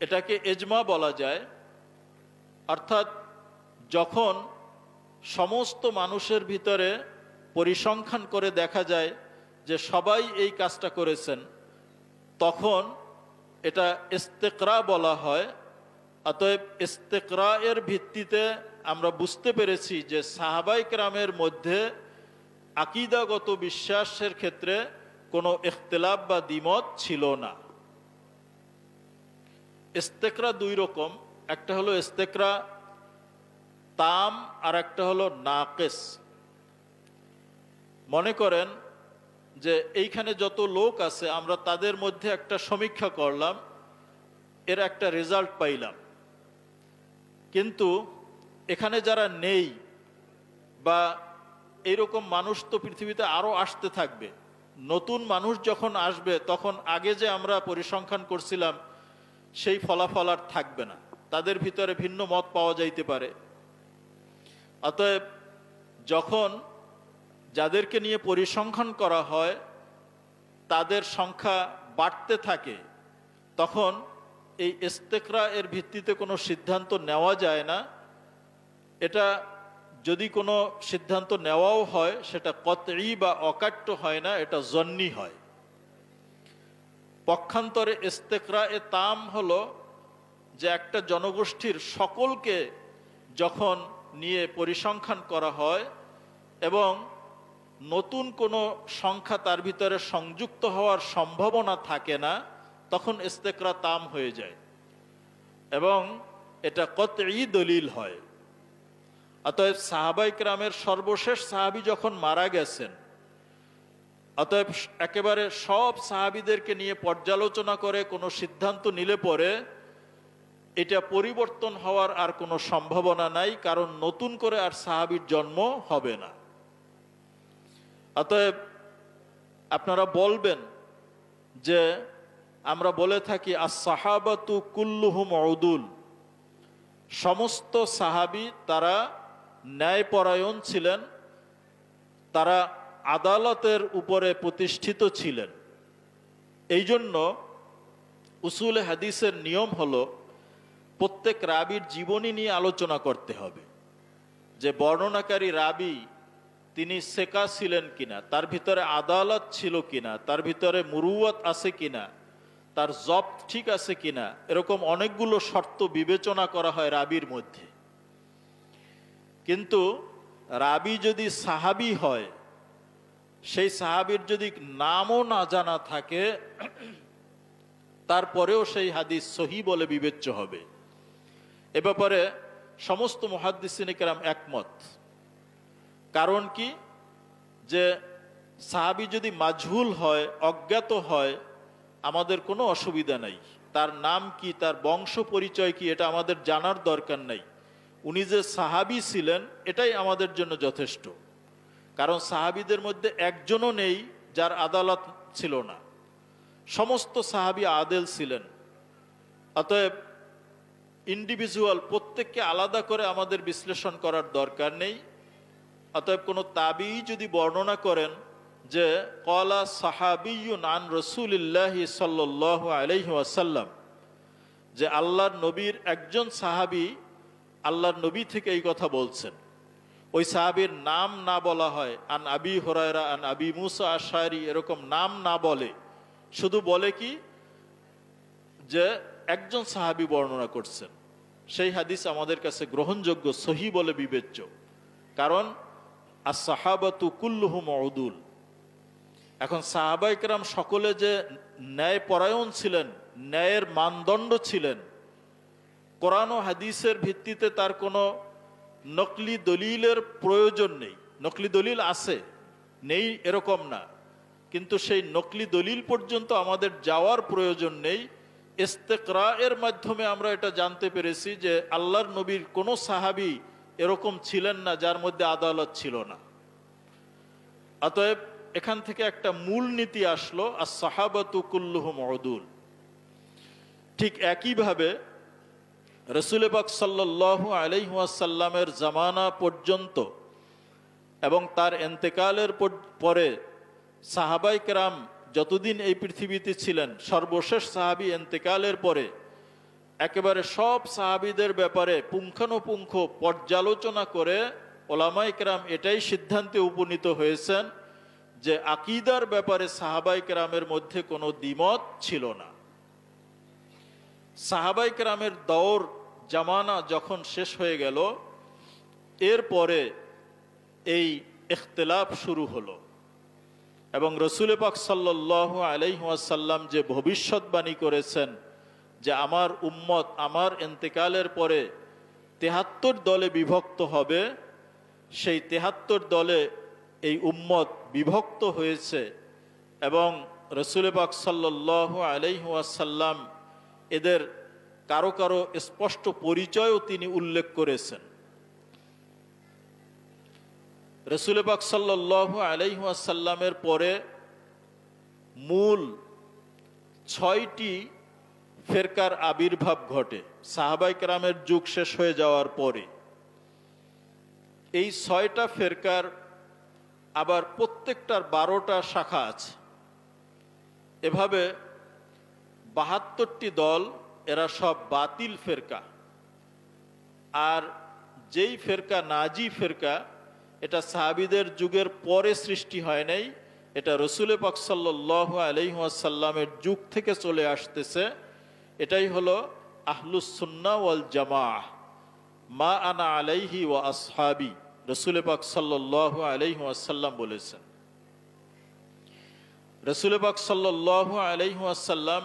এটাকে এজমা বলা যায়। অর্থাৎ যখন সমস্ত মানুষের ভিতরে পরিসংখ্যান করে দেখা যায় যে সবাই এই কাজটা করেছেন, তখন এটা ইস্তেকরা বলা হয়। অতএব ইস্তেকরা এর ভিত্তিতে আমরা বুঝতে পেরেছি যে সাহাবায়ে কেরামের মধ্যে আকীদাগত বিশ্বাসের ক্ষেত্রে কোনো ইখতিলাফ বা দ্বিমত ছিল না। ইস্তেকরা দুই রকম, একটা হলো ইস্তেকরা তাম আর একটা হলো নাকিস। মনে করেন যে এইখানে যত লোক আছে আমরা তাদের মধ্যে একটা সমীক্ষা করলাম, এর একটা রেজাল্ট পাইলাম, কিন্তু এখানে যারা নেই বা এইরকম মানুষ তো পৃথিবীতে আরও আসতে থাকবে, নতুন মানুষ যখন আসবে তখন আগে যে আমরা পরিসংখ্যান করছিলাম সেই ফলাফল আর থাকবে না, তাদের ভিতরে ভিন্ন মত পাওয়া যাইতে পারে। অতএব যখন যাদেরকে নিয়ে পরিসংখ্যান করা হয় তাদের সংখ্যা বাড়তে থাকে, তখন এই ইস্তেকরা এর ভিত্তিতে কোনো সিদ্ধান্ত নেওয়া যায় না। এটা যদি কোনো সিদ্ধান্ত নেওয়াও হয় সেটা কতই বা অকাট্য হয় না, এটা জন্নি হয়। পক্ষান্তরে ইস্তেকরা এ তাম হলো যে একটা জনগোষ্ঠীর সকলকে যখন নিয়ে পরিসংখ্যান করা হয় এবং নতুন কোনো সংখ্যা তার ভিতরে সংযুক্ত হওয়ার সম্ভাবনা থাকে না, তখন ইস্তেকরা তাম হয়ে যায় এবং এটা কতই দলিল হয়। অতএব সাহাবাই কেরামের সর্বশেষ সাহাবী যখন মারা গেছেন, অতএব একেবারে সব সাহাবীদেরকে নিয়ে পর্যালোচনা করে কোনো সিদ্ধান্ত নিলে পরে এটা পরিবর্তন হওয়ার আর কোনো সম্ভাবনা নাই, কারণ নতুন করে আর সাহাবীর জন্ম হবে না। অতএব আপনারা বলবেন যে আমরা বলে থাকি আস-সাহাবাতু কুল্লুহুম উদুল, সমস্ত সাহাবী তারা ন্যায়পরায়ণ ছিলেন, তারা আদালতের উপরে প্রতিষ্ঠিত ছিলেন। এই জন্য উসুলে হাদিসের নিয়ম হলো প্রত্যেক রাবীর জীবনী নিয়ে আলোচনা করতে হবে, যে বর্ণনাকারী রাবী তিনি সেকা ছিলেন কিনা, তার ভিতরে আদালত ছিল কিনা, তার ভিতরে মুরুয়াত আছে কিনা, তার জব্ত ঠিক আছে কিনা, এরকম অনেকগুলো শর্ত বিবেচনা করা হয় রাবীর মধ্যে। কিন্তু রাবী যদি সাহাবী হয়, সেই সাহাবীর যদি নামও না জানা থাকে তারপরেও সেই হাদিস সহি বলে বিবেচ্য হবে। এ ব্যাপারে সমস্ত মুহাদ্দিসিনে কেরাম একমত। কারণ কি, যে সাহাবী যদি মাজহুল হয়, অজ্ঞাত হয়, আমাদের কোনো অসুবিধা নাই, তার নাম কি, তার বংশ পরিচয় কি, এটা আমাদের জানার দরকার নাই। উনি যে সাহাবী ছিলেন এটাই আমাদের জন্য যথেষ্ট। কারণ সাহাবীদের মধ্যে একজনও নেই যার আদালত ছিল না, সমস্ত সাহাবী আদেল ছিলেন। অতএব ইন্ডিভিজুয়াল প্রত্যেককে আলাদা করে আমাদের বিশ্লেষণ করার দরকার নেই। অতএব কোনো তাবিঈ যদি বর্ণনা করেন যে ক্বালা সাহাবিয়্যুন আন রাসূলিল্লাহি সাল্লাল্লাহু আলাইহি ওয়াসাল্লাম, যে আল্লাহর নবীর একজন সাহাবী আল্লাহর নবী থেকে এই কথা বলছেন, ওই সাহাবীর নাম না বলা হয়, আন আবি হুরায়রা আন আবি মুসা আশআরী, এরকম নাম না বলে, শুধু বলে কি যে একজন সাহাবী বর্ণনা করছেন, সেই হাদিস আমাদের কাছে গ্রহণযোগ্য, সহি বলে বিবেচ্য। কারণ আস-সাহাবাতু কুল্লুহুম উদুল। এখন সাহাবায়ে কেরাম সকলে যে ন্যায়পরায়ণ ছিলেন, ন্যায়ের মানদণ্ড ছিলেন, কোরআন ও হাদিসের ভিত্তিতে তার কোনো নকলি দলিলের প্রয়োজন নেই। নকলি দলিল আছে, নেই এরকম না, কিন্তু সেই নকলি দলিল পর্যন্ত আমাদের যাওয়ার প্রয়োজন নেই। ইস্তেকরা এর মাধ্যমে আমরা এটা জানতে পেরেছি যে আল্লাহর নবীর কোনো সাহাবী এরকম ছিলেন না যার মধ্যে আদালত ছিল না। অতএব এখান থেকে একটা মূল নীতি আসলো, আস-সাহাবাতু কুল্লুহুম উদুল। ঠিক একইভাবে রাসূল পাক সাল্লাল্লাহু আলাইহি ওয়াসাল্লামের জামানা পর্যন্ত এবং তার ইন্তেকালের পরে সাহাবায়ে কেরাম যতদিন এই পৃথিবীতে ছিলেন, সর্বশেষ সাহাবী ইন্তেকালের পরে একেবারে সব সাহাবীদের ব্যাপারে পুঙ্খানুপুঙ্খ পর্যালোচনা করে ওলামায়ে কেরাম এটাই সিদ্ধান্তে উপনীত হয়েছেন যে আকীদার ব্যাপারে সাহাবায়ে কেরামের মধ্যে কোনো দ্বিমত ছিল না। সাহাবায়ে কেরামের দৌর জামানা যখন শেষ হয়ে গেল, এরপরে এই ইখতিলাফ শুরু হলো এবং রাসূল পাক সাল্লাল্লাহু আলাইহি ওয়াসাল্লাম যে ভবিষ্যৎবাণী করেছেন যে আমার উম্মত আমার ইন্তেকালের পরে ৭৩ দলে বিভক্ত হবে, সেই ৭৩ দলে এই উম্মত বিভক্ত হয়েছে। এবং রসুল পাক সাল্লাল্লাহু আলাইহি ওয়াসাল্লাম এদের কারো কারো স্পষ্ট পরিচয়ও তিনি উল্লেখ করেছেন। রসুল পাক সাল্লাল্লাহু আলাইহি ওয়াসাল্লামের পরে মূল 6টি ফেরকার আবির্ভাব ঘটে সাহাবায়ে কেরামের যুগ শেষ হয়ে যাওয়ার পরে। এই 6টা ফেরকার আবার প্রত্যেকটার 12টা শাখা আছে। এভাবে 72টি দল, এরা সব বাতিল ফেরকা। আর যেই ফেরকা নাজি ফেরকা, এটা সাহাবীদের যুগের পরে সৃষ্টি হয় নাই, এটা রসুল পাক সাল্লাল্লাহু আলাইহি ওয়াসাল্লামের যুগ থেকে চলে আসতেছে। এটাই হলো আহলুস সুন্নাহ ওয়াল জামাআহ, মা আনা আলাইহি ওয়া আসহাবি, রসুল পাক সাল্লাল্লাহু আলাইহি ওয়াসাল্লাম বলেছেন। রসুল পাক সাল্লাল্লাহু আলাইহি ওয়াসাল্লাম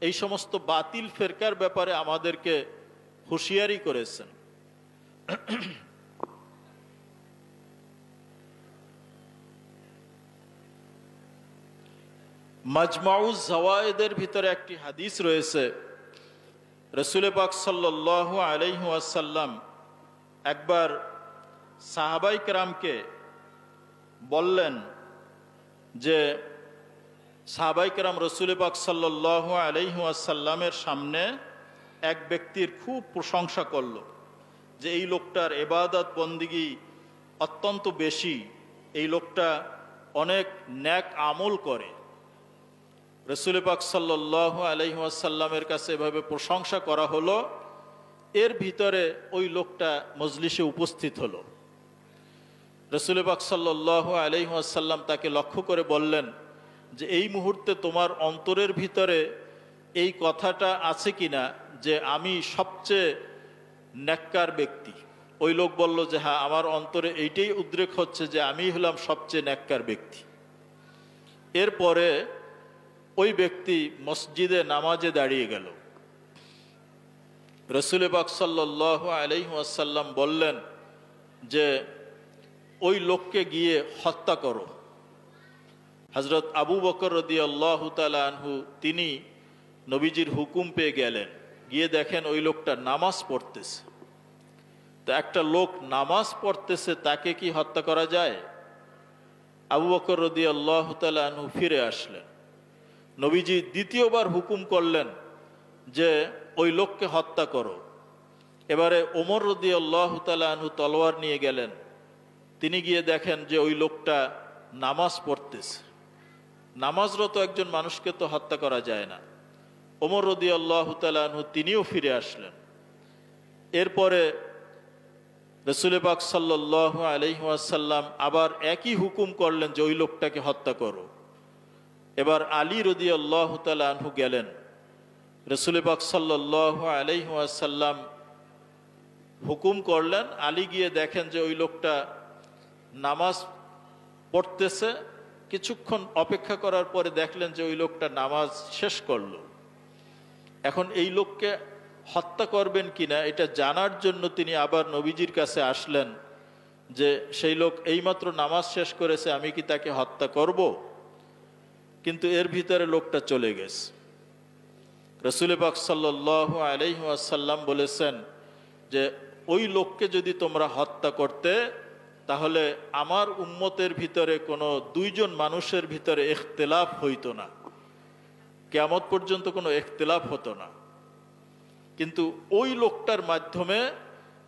এই সমস্ত বাতিল ফেরকার ব্যাপারে আমাদেরকে হুঁশিয়ারি করেছেন। মাজমাউজ জাওয়ায়েদের ভিতরে একটি হাদিস রয়েছে, রসুল পাক সাল্লাল্লাহু আলাইহি ওয়াসাল্লাম একবার সাহাবায়ে কেরামকে বললেন যে সাহাবায়ে কেরাম রসুল পাক সাল্লাল্লাহু আলাইহি ওয়াসাল্লামের সামনে এক ব্যক্তির খুব প্রশংসা করল যে এই লোকটার ইবাদত বন্দিগি অত্যন্ত বেশি, এই লোকটা অনেক নেক আমল করে। রসুল পাক সাল্লাল্লাহু আলাইহি ওয়াসাল্লামের কাছে এভাবে প্রশংসা করা হলো। এর ভিতরে ওই লোকটা মজলিসে উপস্থিত হলো। রসুল পাক সাল্লাল্লাহু আলাইহি ওয়াসাল্লাম তাকে লক্ষ্য করে বললেন যে এই মুহূর্তে তোমার অন্তরের ভিতরে এই কথাটা আছে কিনা যে আমি সবচেয়ে নেককার ব্যক্তি? ওই লোক বলল যে হ্যাঁ, আমার অন্তরে এইটাই উদ্রেক হচ্ছে যে আমি হলাম সবচেয়ে নেককার ব্যক্তি। এরপরে ওই ব্যক্তি মসজিদে নামাজে দাঁড়িয়ে গেল। রসুল পাক সাল্লাল্লাহু আলাইহি ওয়াসাল্লাম বললেন যে ওই লোককে গিয়ে হত্যা করো। হযরত আবু বকর রাদিয়াল্লাহু তাআলা আনহু তিনি নবীজির হুকুম পেয়ে গেলেন, গিয়ে দেখেন ওই লোকটা নামাজ পড়তেছে। তো একটা লোক নামাজ পড়তেছে, তাকে কি হত্যা করা যায়? আবু বকর রাদিয়াল্লাহু তাআলা আনহু ফিরে আসলেন। নবীজি দ্বিতীয়বার হুকুম করলেন যে ওই লোককে হত্যা করো। এবারে ওমর রাদিয়াল্লাহু তাআলা আনহু তলোয়ার নিয়ে গেলেন। তিনি গিয়ে দেখেন যে ওই লোকটা নামাজ পড়তেছে। নামাজরত একজন মানুষকে তো হত্যা করা যায় না। ওমর রাদিয়াল্লাহু তাআলা আনহু তিনিও ফিরে আসলেন। এরপরে রসুল পাক সাল্লাল্লাহু আলাইহি ওয়াসাল্লাম আবার একই হুকুম করলেন যে ওই লোকটাকে হত্যা করো। এবার আলী রাদিয়াল্লাহু তাআলা আনহু গেলেন। রসুল পাক সাল্লাল্লাহু আলাইহি ওয়াসাল্লাম হুকুম করলেন, আলী গিয়ে দেখেন যে ওই লোকটা নামাজ পড়তেছে। কিছুক্ষণ অপেক্ষা করার পরে দেখলেন যে ওই লোকটা নামাজ শেষ করলো। এখন এই লোককে হত্যা করবেন কিনা এটা জানার জন্য তিনি আবার নবীজির কাছে আসলেন যে সেই লোক এইমাত্র নামাজ শেষ করেছে, আমি কি তাকে হত্যা করব? কিন্তু এর ভিতরে লোকটা চলে গেছে। রসুল পাক সাল্লাল্লাহু আলাইহি ওয়াসাল্লাম বলেছেন যে ওই লোককে যদি তোমরা হত্যা করতে, তাহলে আমার উম্মতের ভিতরে কোনো দুইজন মানুষের ভিতরে ইখতিলাফ হইতো না, কিয়ামত পর্যন্ত কোনো ইখতিলাফ হতো না। কিন্তু ওই লোকটার মাধ্যমে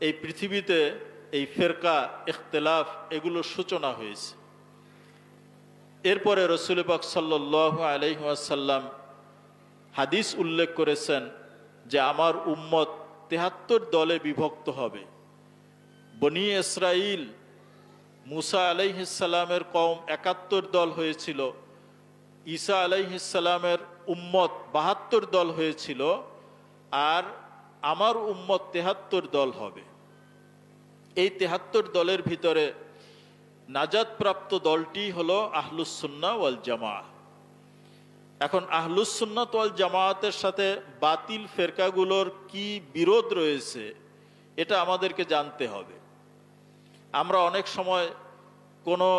এই পৃথিবীতে এই ফেরকা, ইখতিলাফ এগুলোর সূচনা হয়েছে। এরপরে রসুল পাক সাল্লাল্লাহু আলাইহি ওয়াসাল্লাম হাদিস উল্লেখ করেছেন যে আমার উম্মত ৭৩ দলে বিভক্ত হবে। বনি ইসরাইল মুসা আলাইহিস সালামের কওম ৭১ দল হয়েছিল, ঈসা আলাইহিস সালামের উম্মত ৭২ দল হয়েছিল, আর আমার উম্মত ৭৩ দল হবে। এই ৭৩ দলের ভিতরে নাজাতপ্রাপ্ত দলটি হলো আহলুস সুন্নাহ ওয়াল জামাআহ। এখন আহলুস সুন্নাহ ওয়াল জামাআতের সাথে বাতিল ফেরকাগুলোর কি বিরোধ রয়েছে এটা আমাদেরকে জানতে হবে। আমরা অনেক সময় কোনো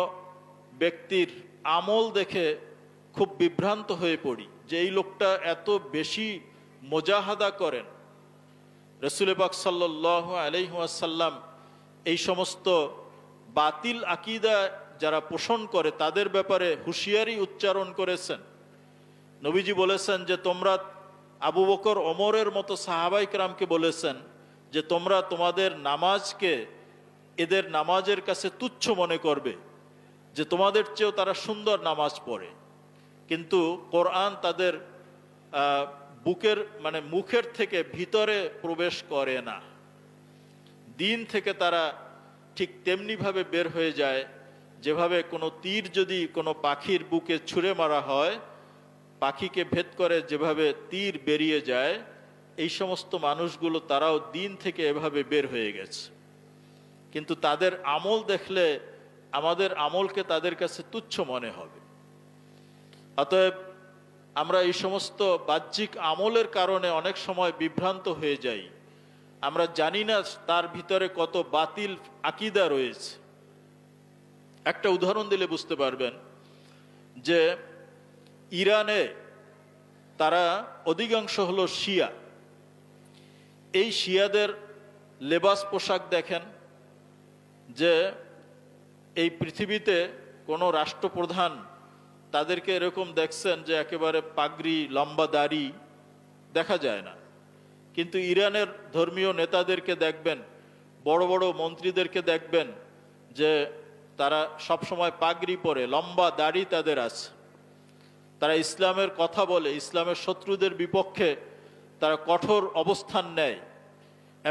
ব্যক্তির আমল দেখে খুব বিভ্রান্ত হয়ে পড়ি যে এই লোকটা এত বেশি মুজাহাদা করেন। রাসূল পাক সাল্লাল্লাহু আলাইহি ওয়াসাল্লাম এই সমস্ত বাতিল আকীদা যারা পোষণ করে তাদের ব্যাপারে হুঁশিয়ারি উচ্চারণ করেছেন। নবীজি বলেছেন যে তোমরা, আবু বকর ওমরের মতো সাহাবায়ে কেরামকে বলেছেন যে তোমরা তোমাদের নামাজকে এদের নামাজের কাছে তুচ্ছ মনে করবে, যে তোমাদের চেয়েও তারা সুন্দর নামাজ পড়ে, কিন্তু কোরআন তাদের বুকের মানে মুখের থেকে ভিতরে প্রবেশ করে না। দিন থেকে তারা ঠিক তেমনিভাবে বের হয়ে যায় যেভাবে কোনো তীর যদি কোনো পাখির বুকে ছুঁড়ে মারা হয়, পাখিকে ভেদ করে যেভাবে তীর বেরিয়ে যায়, এই সমস্ত মানুষগুলো তারাও দিন থেকে এভাবে বের হয়ে গেছে। কিন্তু তাদের আমল দেখলে আমাদের আমলকে তাদের কাছে তুচ্ছ মনে হবে। অতএব আমরা এই সমস্ত বাহ্যিক আমলের কারণে অনেক সময় বিভ্রান্ত হয়ে যাই। আমরা জানি না তার ভিতরে কত বাতিল আকীদা রয়েছে। একটা উদাহরণ দিলে বুঝতে পারবেন যে ইরানে তারা অধিকাংশ হলো শিয়া। এই শিয়াদের লেবাস পোশাক দেখেন, যে এই পৃথিবীতে কোনো রাষ্ট্রপ্রধান তাদেরকে এরকম দেখছেন যে একেবারে পাগড়ি লম্বা দাড়ি দেখা যায় না, কিন্তু ইরানের ধর্মীয় নেতাদেরকে দেখবেন, বড় বড় মন্ত্রীদেরকে দেখবেন যে তারা সব সময় পাগড়ি পরে, লম্বা দাড়ি তাদের আছে। তারা ইসলামের কথা বলে, ইসলামের শত্রুদের বিপক্ষে তারা কঠোর অবস্থান নেয়।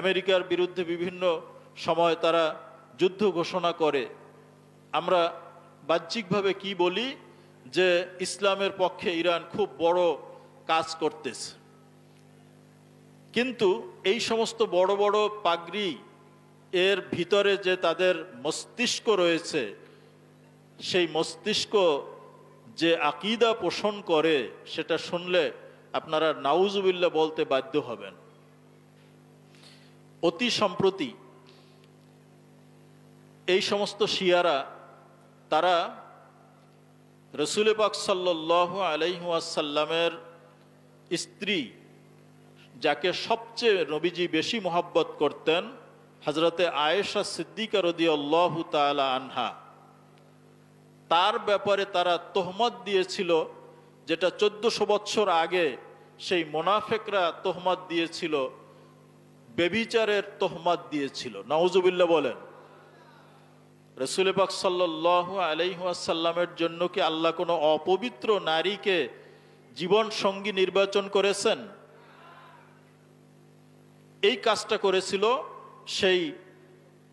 আমেরিকার বিরুদ্ধে বিভিন্ন সময় তারা যুদ্ধ ঘোষণা করে। আমরা বাহ্যিকভাবে কি বলি যে ইসলামের পক্ষে ইরান খুব বড় কাজ করতেছে, কিন্তু এই সমস্ত বড় বড় পাগড়ি এর ভিতরে যে তাদের মস্তিষ্ক রয়েছে, সেই মস্তিষ্ক যে আকীদা পোষণ করে সেটা শুনলে আপনারা নাউজুবিল্লাহ বলতে বাধ্য হবেন। অতি সম্প্রতি এই সমস্ত শিয়ারা তারা রাসূল পাক সাল্লাল্লাহু আলাইহি ওয়াসাল্লামের স্ত্রী, যাকে সবচেয়ে নবীজি বেশি মহব্বত করতেন, হযরতে আয়েশা সিদ্দিকা রাদিয়াল্লাহু তাআলা আনহা, তার ব্যাপারে তারা তোহমত দিয়েছিল, যেটা 1400 বছর আগে সেই মুনাফিকরা তোহমত দিয়েছিল, ব্যভিচারের তোহমত দিয়েছিল। নাউজুবিল্লাহ বলেন। রাসূল পাক সাল্লাল্লাহু আলাইহি ওয়াসাল্লামের জন্য কি আল্লাহ কোনো অপবিত্র নারীকে জীবন সঙ্গী নির্বাচন করেছেন? এই কাজটা করেছিল সেই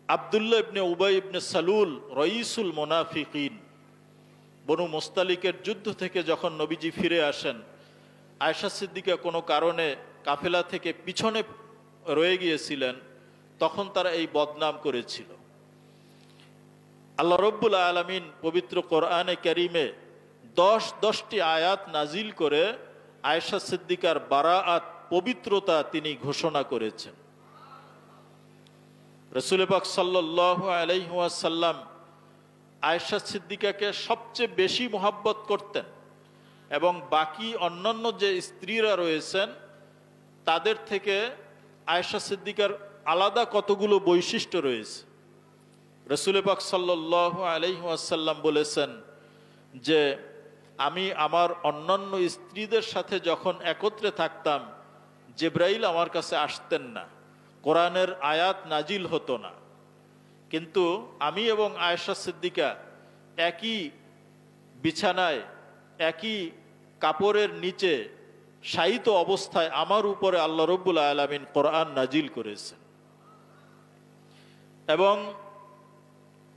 আব্দুল্লাহ ইবনে উবাই ইবনে সালুল, রঈসুল মুনাফিকিন। বনু মুস্তালিকের যুদ্ধ থেকে যখন নবীজি ফিরে আসেন, আয়েশা সিদ্দিকা কোনো কারণে কাফেলা থেকে পিছনে রয়ে গিয়েছিলেন, তখন তারা এই বদনাম করেছিল। আল্লাহ রব্বুল আলামিন পবিত্র কোরআনে কারীমে 10টি আয়াত নাজিল করে আয়েশা সিদ্দিকার বারাআত, পবিত্রতা তিনি ঘোষণা করেছেন। রাসূল পাক সাল্লাল্লাহু আলাইহি ওয়াসাল্লাম আয়েশা সিদ্দিকাকে সবচেয়ে বেশি মহব্বত করতেন, এবং বাকি অন্যান্য যে স্ত্রীরা রয়েছেন তাদের থেকে আয়েশা সিদ্দিকার আলাদা কতগুলো বৈশিষ্ট্য রয়েছে। রাসূল পাক সাল্লাল্লাহু আলাইহি ওয়াসাল্লাম বলেছেন যে আমি আমার অন্যান্য স্ত্রীদের সাথে যখন একত্রে থাকতাম, জিবরাইল আমার কাছে আসতেন না, কোরআনের আয়াত নাজিল হতো না, কিন্তু আমি এবং আয়েশা সিদ্দিকা একই বিছানায়, একই কাপড়ের নিচে শায়িত অবস্থায় আমার উপরে আল্লাহ রব্বুল আলামিন কোরআন নাজিল করেছেন। এবং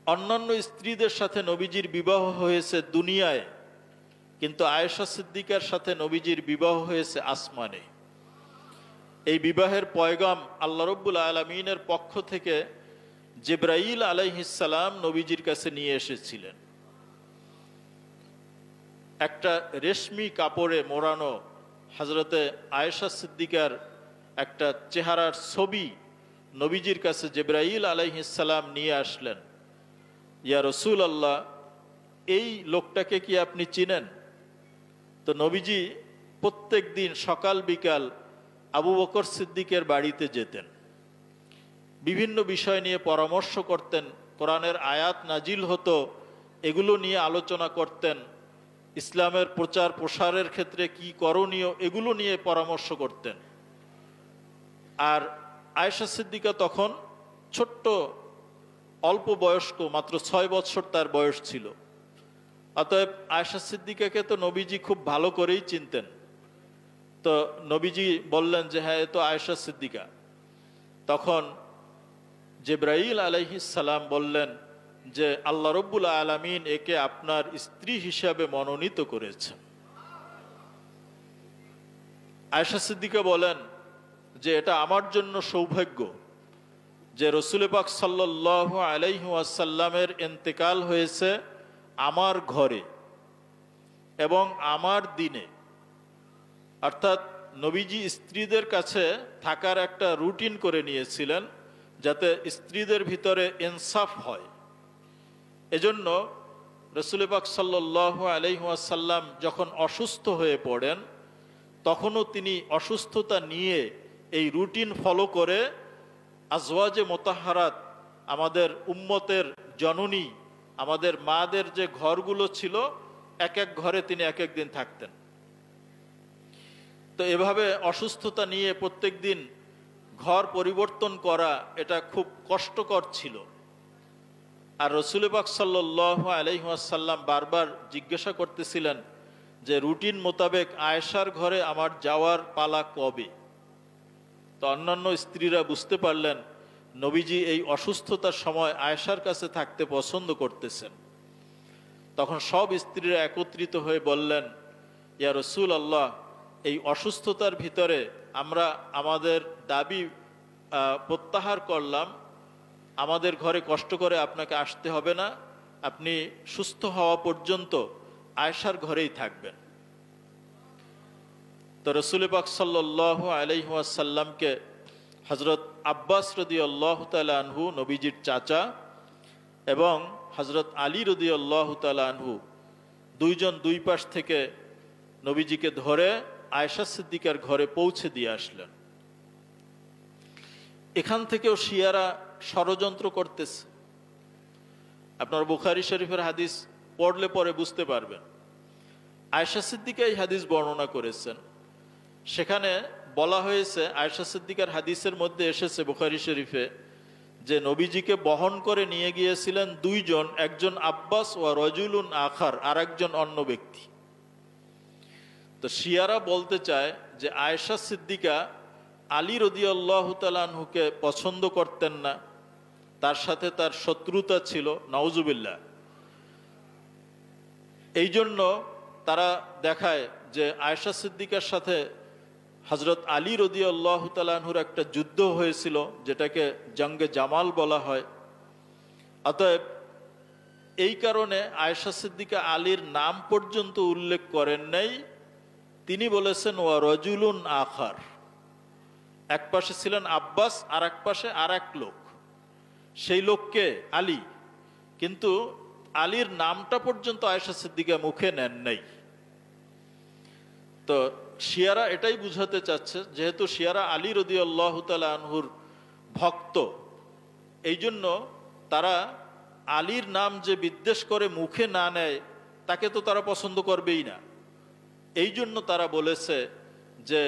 অন্যান্য স্ত্রীদের সাথে নবীজির বিবাহ হয়েছে দুনিয়ায়, কিন্তু আয়েশা সিদ্দিকার সাথে নবীজির বিবাহ হয়েছে আসমানে। এই বিবাহের পয়গাম আল্লাহ রব্বুল আলামিনের পক্ষ থেকে জিবরাইল আলাইহিস সালাম নবীজির কাছে নিয়ে এসেছিলেন। একটা রেশমি কাপড়ে মোড়ানো হযরতে আয়েশা সিদ্দিকার একটা চেহারার ছবি নবীজির কাছে জিবরাইল আলাইহিস সালাম নিয়ে আসলেন। ইয়া রাসূলুল্লাহ, এই লোকটাকে কি আপনি চিনেন? তো নবীজি প্রত্যেক দিন সকাল বিকাল আবু বকর সিদ্দিকের বাড়িতে যেতেন, বিভিন্ন বিষয় নিয়ে পরামর্শ করতেন, কোরআনের আয়াত নাজিল হতো এগুলো নিয়ে আলোচনা করতেন, ইসলামের প্রচার প্রসারের ক্ষেত্রে কি করণীয় এগুলো নিয়ে পরামর্শ করতেন। আর আয়েশা সিদ্দিকা তখন ছোট্ট অল্প বয়স্ক, মাত্র 6 বছর তার বয়স ছিল। অতএব আয়েশা সিদ্দিকাকে তো নবীজি খুব ভালো করেই চিনতেন। তো নবীজি বললেন যে হ্যাঁ, এ তো আয়েশা সিদ্দিকা। তখন জিবরাইল আলাইহিস সালাম বললেন যে আল্লাহ রব্বুল আলামিন একে আপনার স্ত্রী হিসাবে মনোনীত করেছেন। আয়েশা সিদ্দিকা বলেন যে এটা আমার জন্য সৌভাগ্য যে রসুল পাক সাল্লাল্লাহু আলাইহি ওয়াসাল্লামের ইন্তেকাল হয়েছে আমার ঘরে এবং আমার দিনে। অর্থাৎ নবীজি স্ত্রীদের কাছে থাকার একটা রুটিন করে নিয়েছিলেন যাতে স্ত্রীদের ভিতরে ইনসাফ হয়। এজন্য রসুল পাক সাল্লাল্লাহু আলাইহি ওয়াসাল্লাম যখন অসুস্থ হয়ে পড়েন তখনও তিনি অসুস্থতা নিয়ে এই রুটিন ফলো করে আজওয়াজে মোতাহারাত, আমাদের উম্মতের জননী, আমাদের মাদের যে ঘরগুলো ছিল এক এক ঘরে তিনি এক এক দিন থাকতেন। তো এভাবে অসুস্থতা নিয়ে প্রত্যেক দিন ঘর পরিবর্তন করা এটা খুব কষ্টকর ছিল। আর রসুল পাক সাল্লাল্লাহু আলাইহি ওয়াসাল্লাম বারবার জিজ্ঞাসা করতেছিলেন যে রুটিন মোতাবেক আয়েশার ঘরে আমার যাওয়ার পালা কবে। তো অন্যান্য স্ত্রীরা বুঝতে পারলেন নবীজি এই অসুস্থতার সময় আয়েশার কাছে থাকতে পছন্দ করতেছেন। তখন সব স্ত্রীরা একত্রিত হয়ে বললেন, ইয়া রসুল আল্লাহ, এই অসুস্থতার ভিতরে আমরা আমাদের দাবি প্রত্যাহার করলাম, আমাদের ঘরে কষ্ট করে আপনাকে আসতে হবে না, আপনি সুস্থ হওয়া পর্যন্ত আয়েশার ঘরেই থাকবেন। তো রসুল পাক সাল্লাল্লাহু আলাইহি ওয়াসাল্লামকে হযরত আব্বাস রাদিয়াল্লাহু তাআলা আনহু, নবীজির চাচা, এবং হযরত আলী রাদিয়াল্লাহু তাআলা আনহু দুইজন দুই পাশ থেকে নবীজিকে ধরে আয়েশা সিদ্দিকার ঘরে পৌঁছে দিয়ে আসলেন। এখান থেকেও শিয়ারা ষড়যন্ত্র করতেছে। আপনার বুখারী শরীফের হাদিস পড়লে পরে বুঝতে পারবেন। আয়েশা সিদ্দিকা এই হাদিস বর্ণনা করেছেন। সেখানে বলা হয়েছে, আয়েশা সিদ্দিকার হাদিসের মধ্যে এসেছে বুখারী শরীফে, যে নবীজিকে বহন করে নিয়ে গিয়েছিলেন দুইজন, একজন আব্বাস ওয়া রাজুলুন আখার, আর একজন অন্য ব্যক্তি। তো শিয়ারা বলতে চায় যে আয়েশা সিদ্দিকা আলী রাদিয়াল্লাহু তাআলা আনহুকে পছন্দ করতেন না, তার সাথে তার শত্রুতা ছিল, নাউজুবিল্লাহ। এই জন্য তারা দেখায় যে আয়েশা সিদ্দিকার সাথে হযরত আলী রাদিয়াল্লাহু তাআলা আনহুর একটা যুদ্ধ হয়েছিল, যেটাকে জঙ্গে জামাল বলা হয়। অতএব এই কারণে আয়েশা সিদ্দিকা আলীর নাম পর্যন্ত উল্লেখ করেন নাই। তিনি বলেছেন ওয়া রাজুলুন আখার, এক পাশে ছিলেন আব্বাস আর এক পাশে আর এক লোক, সেই লোককে আলী, কিন্তু আলীর নামটা পর্যন্ত আয়েশা সিদ্দিকা মুখে নেন নাই। তো শিয়ারা এটাই বুঝাতে চাচ্ছে, যেহেতু শিয়ারা আলী রাদিয়াল্লাহু তাআলা আনহুর ভক্ত, এই জন্য তারা আলীর নাম যে বিদ্বেষ করে মুখে না নেয় তাকে তো তারা পছন্দ করবেই না। এই জন্য তারা বলেছে যে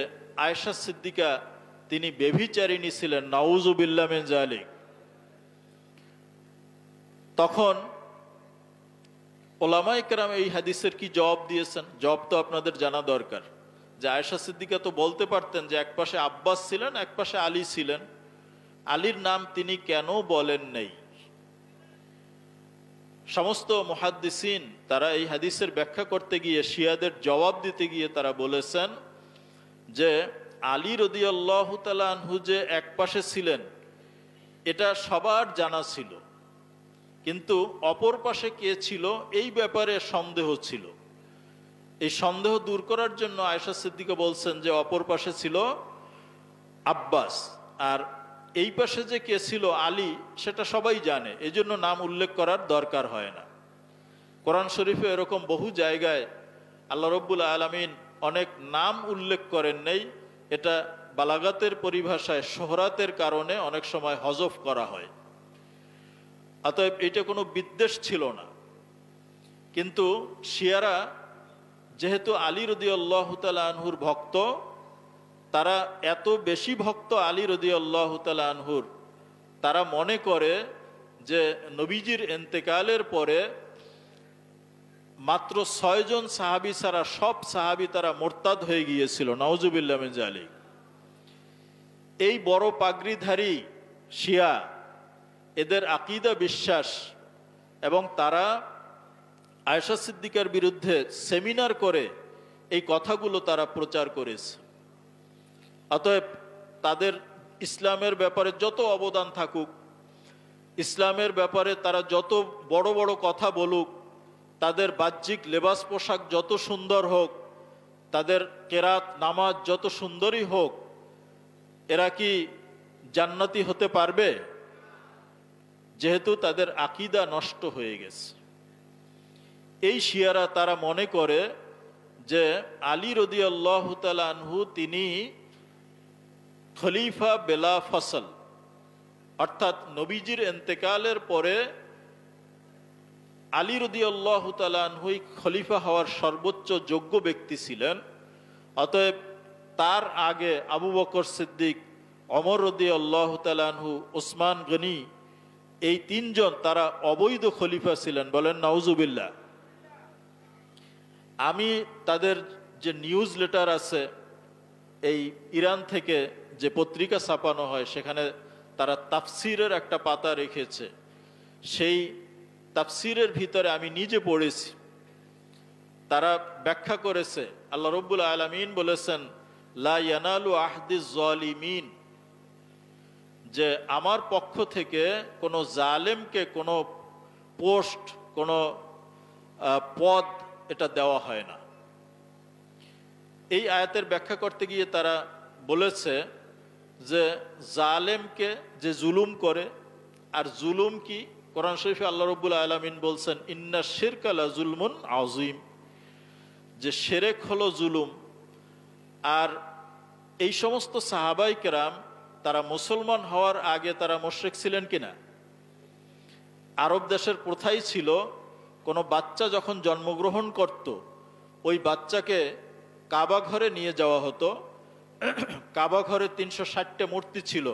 আয়েশা সিদ্দিকা তিনি ব্যভিচারিণী ছিলেন, নাউজুবিল্লাহ মিন যালিক। তখন ওলামায়ে কেরাম এই হাদিসের কি জবাব দিয়েছেন? জবাব তো আপনাদের জানা দরকার, যে আয়েশা সিদ্দিকা তো বলতে পারতেন যে এক পাশে আব্বাস ছিলেন, এক পাশে আলী ছিলেন, আলীর নাম তিনি কেন বলেন নাই? সমস্ত মুহাদ্দিসিন তারা এই হাদিসের ব্যাখ্যা করতে গিয়ে, শিয়াদের জবাব দিতে গিয়ে তারা বলেছেন যে আলী রাদিয়াল্লাহু তাআলা আনহু যে এক পাশে ছিলেন এটা সবার জানা ছিল, কিন্তু অপর পাশে কে ছিল এই ব্যাপারে সন্দেহ ছিল। এই সন্দেহ দূর করার জন্য আয়েশা সিদ্দিকা বলছেন যে অপর পাশে ছিল আব্বাস, আর এই পাশে যে কে ছিল আলী সেটা সবাই জানে, এজন্য নাম উল্লেখ করার দরকার হয় না। কোরআন শরীফে এরকম বহু জায়গায় আল্লাহ রব্বুল আলামিন অনেক নাম উল্লেখ করেন নেই, এটা বালাগাতের পরিভাষায় শোহরাতের কারণে অনেক সময় হজফ করা হয়। অতএব এটা কোনো বিদ্বেষ ছিল না। কিন্তু শিয়ারা যেহেতু আলী রাদিয়াল্লাহু তাআলা আনহুর ভক্ত, তারা এত বেশি ভক্ত আলী রাদিয়াল্লাহু তাআলা আনহুর, তারা মনে করে যে নবীজির ইন্তেকালের পরে মাত্র 6 জন সাহাবী ছাড়া সব সাহাবী তারা মোরতাদ হয়ে গিয়েছিল। নাউজুবিল্লাহ মিন যালিক। এই বড় পাগড়িধারী শিয়া, এদের আকীদা বিশ্বাস, এবং তারা আয়েশা সিদ্দিকার বিরুদ্ধে সেমিনার করে এই কথাগুলো তারা প্রচার করেছে। অতএব তাদের ইসলামের ব্যাপারে যত অবদান থাকুক, ইসলামের ব্যাপারে তারা যত বড় বড় কথা বলুক, তাদের বাহ্যিক লেবাস পোশাক যত সুন্দর হোক, তাদের কেরাত নামাজ যত সুন্দরই হোক, এরা কি জান্নাতি হতে পারবে? যেহেতু তাদের আকীদা নষ্ট হয়ে গেছে। এই শিয়ারা তারা মনে করে যে আলী রাদিয়াল্লাহু তাআলা আনহু তিনি খলিফা বেলা ফসল, অর্থাৎ নবীজির ইন্তেকালের পরে আলী রাদিয়াল্লাহু তাআলা আনহুই খলিফা হওয়ার সর্বোচ্চ যোগ্য ব্যক্তি ছিলেন। অতএব তার আগে আবু বকর সিদ্দিক, ওমর রাদিয়াল্লাহু তাআলা আনহু, ওসমান গনি, এই তিনজন তারা অবৈধ খলিফা ছিলেন। বলেন নাউজুবিল্লাহ। আমি তাদের যে নিউজ লেটার আছে, এই ইরান থেকে যে পত্রিকা ছাপানো হয়, সেখানে তারা তাফসিরের একটা পাতা রেখেছে। সেই তাফসিরের ভিতরে আমি নিজে পড়েছি। তারা ব্যাখ্যা করেছে, আল্লাহ রব্বুল আলামিন বলেছেন লা ইয়ানালু আহদিজ জালিমিন, যে আমার পক্ষ থেকে কোনো জালেমকে কোনো পোস্ট, কোনো পদ এটা দেওয়া হয় না। এই আয়াতের ব্যাখ্যা করতে গিয়ে তারা বলেছে যে জালেমকে যে জুলুম করে, আর জুলুম কি? কোরআন শরীফে আল্লাহ রাব্বুল আলামিন বলছেন ইন্না শিরকা লা জুলমুন আযীম, যে শিরক হলো জুলুম। আর এই সমস্ত সাহাবায়ে কেরাম তারা মুসলমান হওয়ার আগে তারা মুশরিক ছিলেন কিনা? আরব দেশের প্রথাই ছিল, কোনো বাচ্চা যখন জন্মগ্রহণ করত, ওই বাচ্চাকে কাবা ঘরে নিয়ে যাওয়া হতো। কাবা ঘরে 360টা মূর্তি ছিল।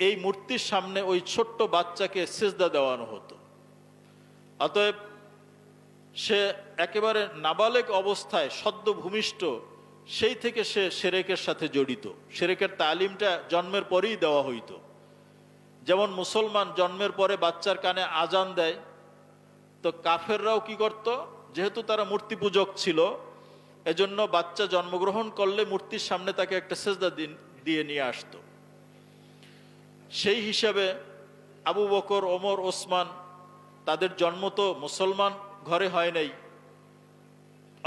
এই মূর্তির সামনে ওই ছোট্ট বাচ্চাকে সিজদা দেওয়ানো হতো। অতএব সে একেবারে নাবালেগ অবস্থায়, সদ্য ভূমিষ্ঠ, সেই থেকে সে শিরকের সাথে জড়িত। শিরকের তালিমটা জন্মের পরেই দেওয়া হইতো। যেমন মুসলমান জন্মের পরে বাচ্চার কানে আজান দেয়, তো কাফেররাও কি করত? যেহেতু তারা মূর্তি পূজক ছিল, এজন্য বাচ্চা জন্মগ্রহণ করলে মূর্তির সামনে তাকে একটা সিজদা দিয়ে নিয়ে আসতো। সেই হিসাবে আবু বকর, ওমর, ওসমান, তাদের জন্ম তো মুসলমান ঘরে হয় নাই।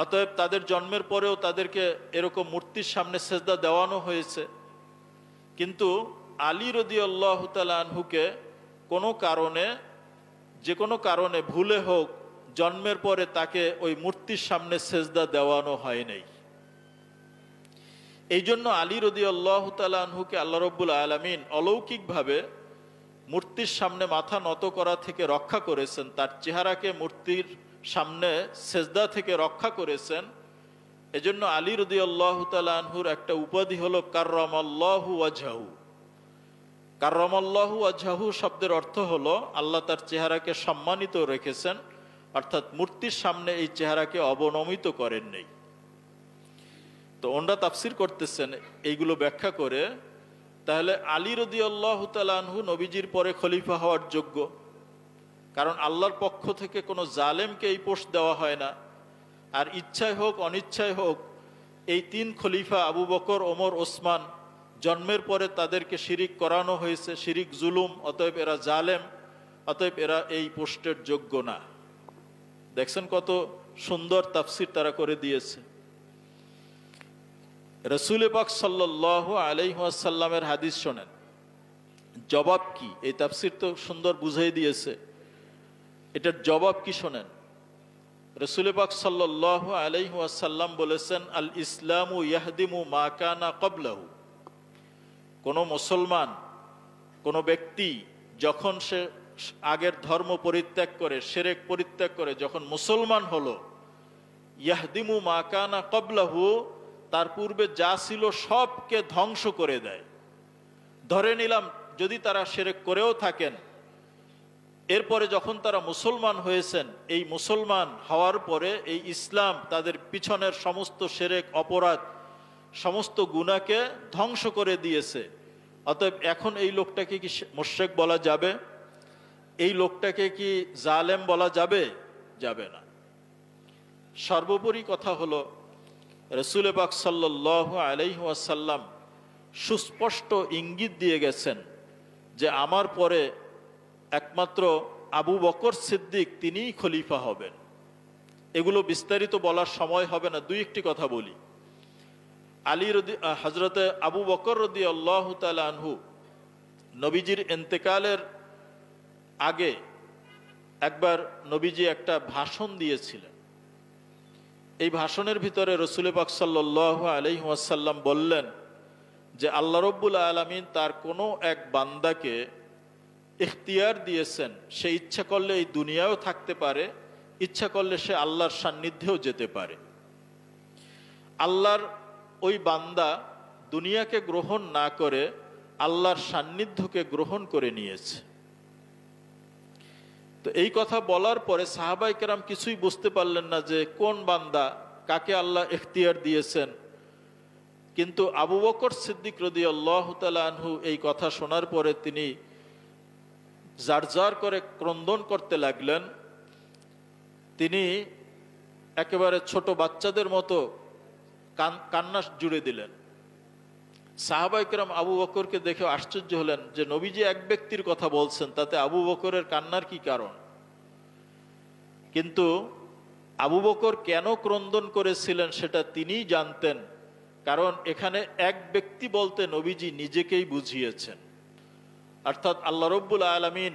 অতএব তাদের জন্মের পরেও তাদেরকে এরকম মূর্তির সামনে সিজদা দেওয়ানো হয়েছে। কিন্তু আলী রাদিয়াল্লাহু তাআলা আনহুকে কোনো কারণে, যে কোনো কারণে ভুলে হোক, জন্মের পরে তাকে ওই মূর্তির সামনে সিজদা দেওয়ানো হয় নাই। এই জন্য আলী রাদিয়াল্লাহু তাআলা আনহুকে আল্লাহ রাব্বুল আলামিন অলৌকিকভাবে মূর্তির সামনে মাথা নত করা থেকে রক্ষা করেছেন, তার চেহারাকে মূর্তির সামনে সিজদা থেকে রক্ষা করেছেন। এজন্য আলী রাদিয়াল্লাহু তাআলা আনহুর একটা উপাধি হলো কাররামাল্লাহু ওয়াজহাহু। কাররামাল্লাহু ওয়াজহাহু শব্দের অর্থ হলো আল্লাহ তার চেহারাকে সম্মানিত রেখেছেন, অর্থাৎ মূর্তির সামনে এই চেহারাকে অবনমিত করেন নাই। তো ওনারা তাফসির করতেছেন এইগুলো ব্যাখ্যা করে, তাহলে আলী রাদিয়াল্লাহু তাআলা আনহু নবীজির পরে খলিফা হওয়ার যোগ্য, কারণ আল্লাহর পক্ষ থেকে কোনো জালেমকে এই পোস্ট দেওয়া হয় না। আর ইচ্ছায় হোক অনিচ্ছায় হোক, এই 3 খলিফা আবু বকর, ওমর, ওসমান, জন্মের পরে তাদেরকে শিরিক করানো হয়েছে, শিরিক জুলুম, অতএব এরা জালেম, অতএব এরা এই পোস্টের যোগ্য না। দেখছেন কত সুন্দর তাফসির তারা করে দিয়েছে। রাসূল পাক সাল্লাল্লাহু আলাইহি ওয়াসাল্লামের হাদিস শোনেন, জবাব কি? এই তাফসির তো সুন্দর বুঝাই দিয়েছে, এটার জবাব কি শোনেন। রাসূল পাক সাল্লাল্লাহু আলাইহি ওয়াসাল্লাম বলেছেন, আল ইসলামু ইয়াহদিমু মা কানা ক্বাবলাহু। কোনো মুসলমান, কোনো ব্যক্তি যখন সে আগের ধর্ম পরিত্যাগ করে, শিরক পরিত্যাগ করে যখন মুসলমান হলো, ইয়াহদিমু মা কানা ক্বাবলাহু, তার পূর্বে যা ছিল সবকে ধ্বংস করে দেয়। ধরে নিলাম যদি তারা শিরক করেও থাকেন, এরপরে যখন তারা মুসলমান হয়েছেন, এই মুসলমান হওয়ার পরে এই ইসলাম তাদের পিছনের সমস্ত শিরক, অপরাধ, সমস্ত গুনাহকে ধ্বংস করে দিয়েছে। অতএব এখন এই লোকটাকে কি মুশরিক বলা যাবে? এই লোকটাকে কি জালেম বলা যাবে? যাবে না। সর্বোপরি কথা হলো, রাসূল পাক সাল্লাল্লাহু আলাইহি ওয়াসাল্লাম সুস্পষ্ট ইঙ্গিত দিয়ে গেছেন যে আমার পরে একমাত্র আবু বকর সিদ্দিক তিনিই খলিফা হবেন। এগুলো বিস্তারিত বলার সময় হবে না, দুই একটি কথা বলি। হযরতে আবু বকর রাদিয়াল্লাহু তাআলা আনহু নবীজির ইন্তেকালের আগে একবার নবীজি একটা ভাষণ দিয়েছিলেন। এই ভাষণের ভিতরে রাসূল পাক সাল্লাল্লাহু আলাইহি ওয়াসাল্লাম বললেন যে আল্লাহ রাব্বুল আলামিন তার কোনো এক বান্দাকে ইখতিয়ার দিয়েছেন, সে ইচ্ছা করলে এই দুনিয়াও থাকতে পারে, ইচ্ছা করলে সে আল্লাহর সান্নিধ্যেও যেতে পারে। আল্লাহর ওই বান্দা দুনিয়াকে গ্রহণ না করে আল্লাহর সান্নিধ্যকে গ্রহণ করে নিয়েছে। তো এই কথা বলার পরে সাহাবায়ে কেরাম কিছুই বুঝতে পারলেন না যে কোন বান্দা, কাকে আল্লাহ ইখতিয়ার দিয়েছেন। কিন্তু আবু বকর সিদ্দিক রাদিয়াল্লাহু তাআলা আনহু এই কথা শোনার পরে তিনি জারজার করে ক্রন্দন করতে লাগলেন। তিনি একেবারে ছোট বাচ্চাদের মতো কান্না জুড়ে দিলেন। সাহাবায়ে কেরাম আবু বকরকে দেখে আশ্চর্য হলেন যে নবীজি এক ব্যক্তির কথা বলছেন, তাতে আবু বকরের কান্নার কি কারণ? কিন্তু আবু বকর কেন ক্রন্দন করেছিলেন সেটা তিনিই জানতেন। কারণ এখানে এক ব্যক্তি বলতে নবীজি নিজেকেই বুঝিয়েছেন। অর্থাৎ আল্লাহ রাব্বুল আলামিন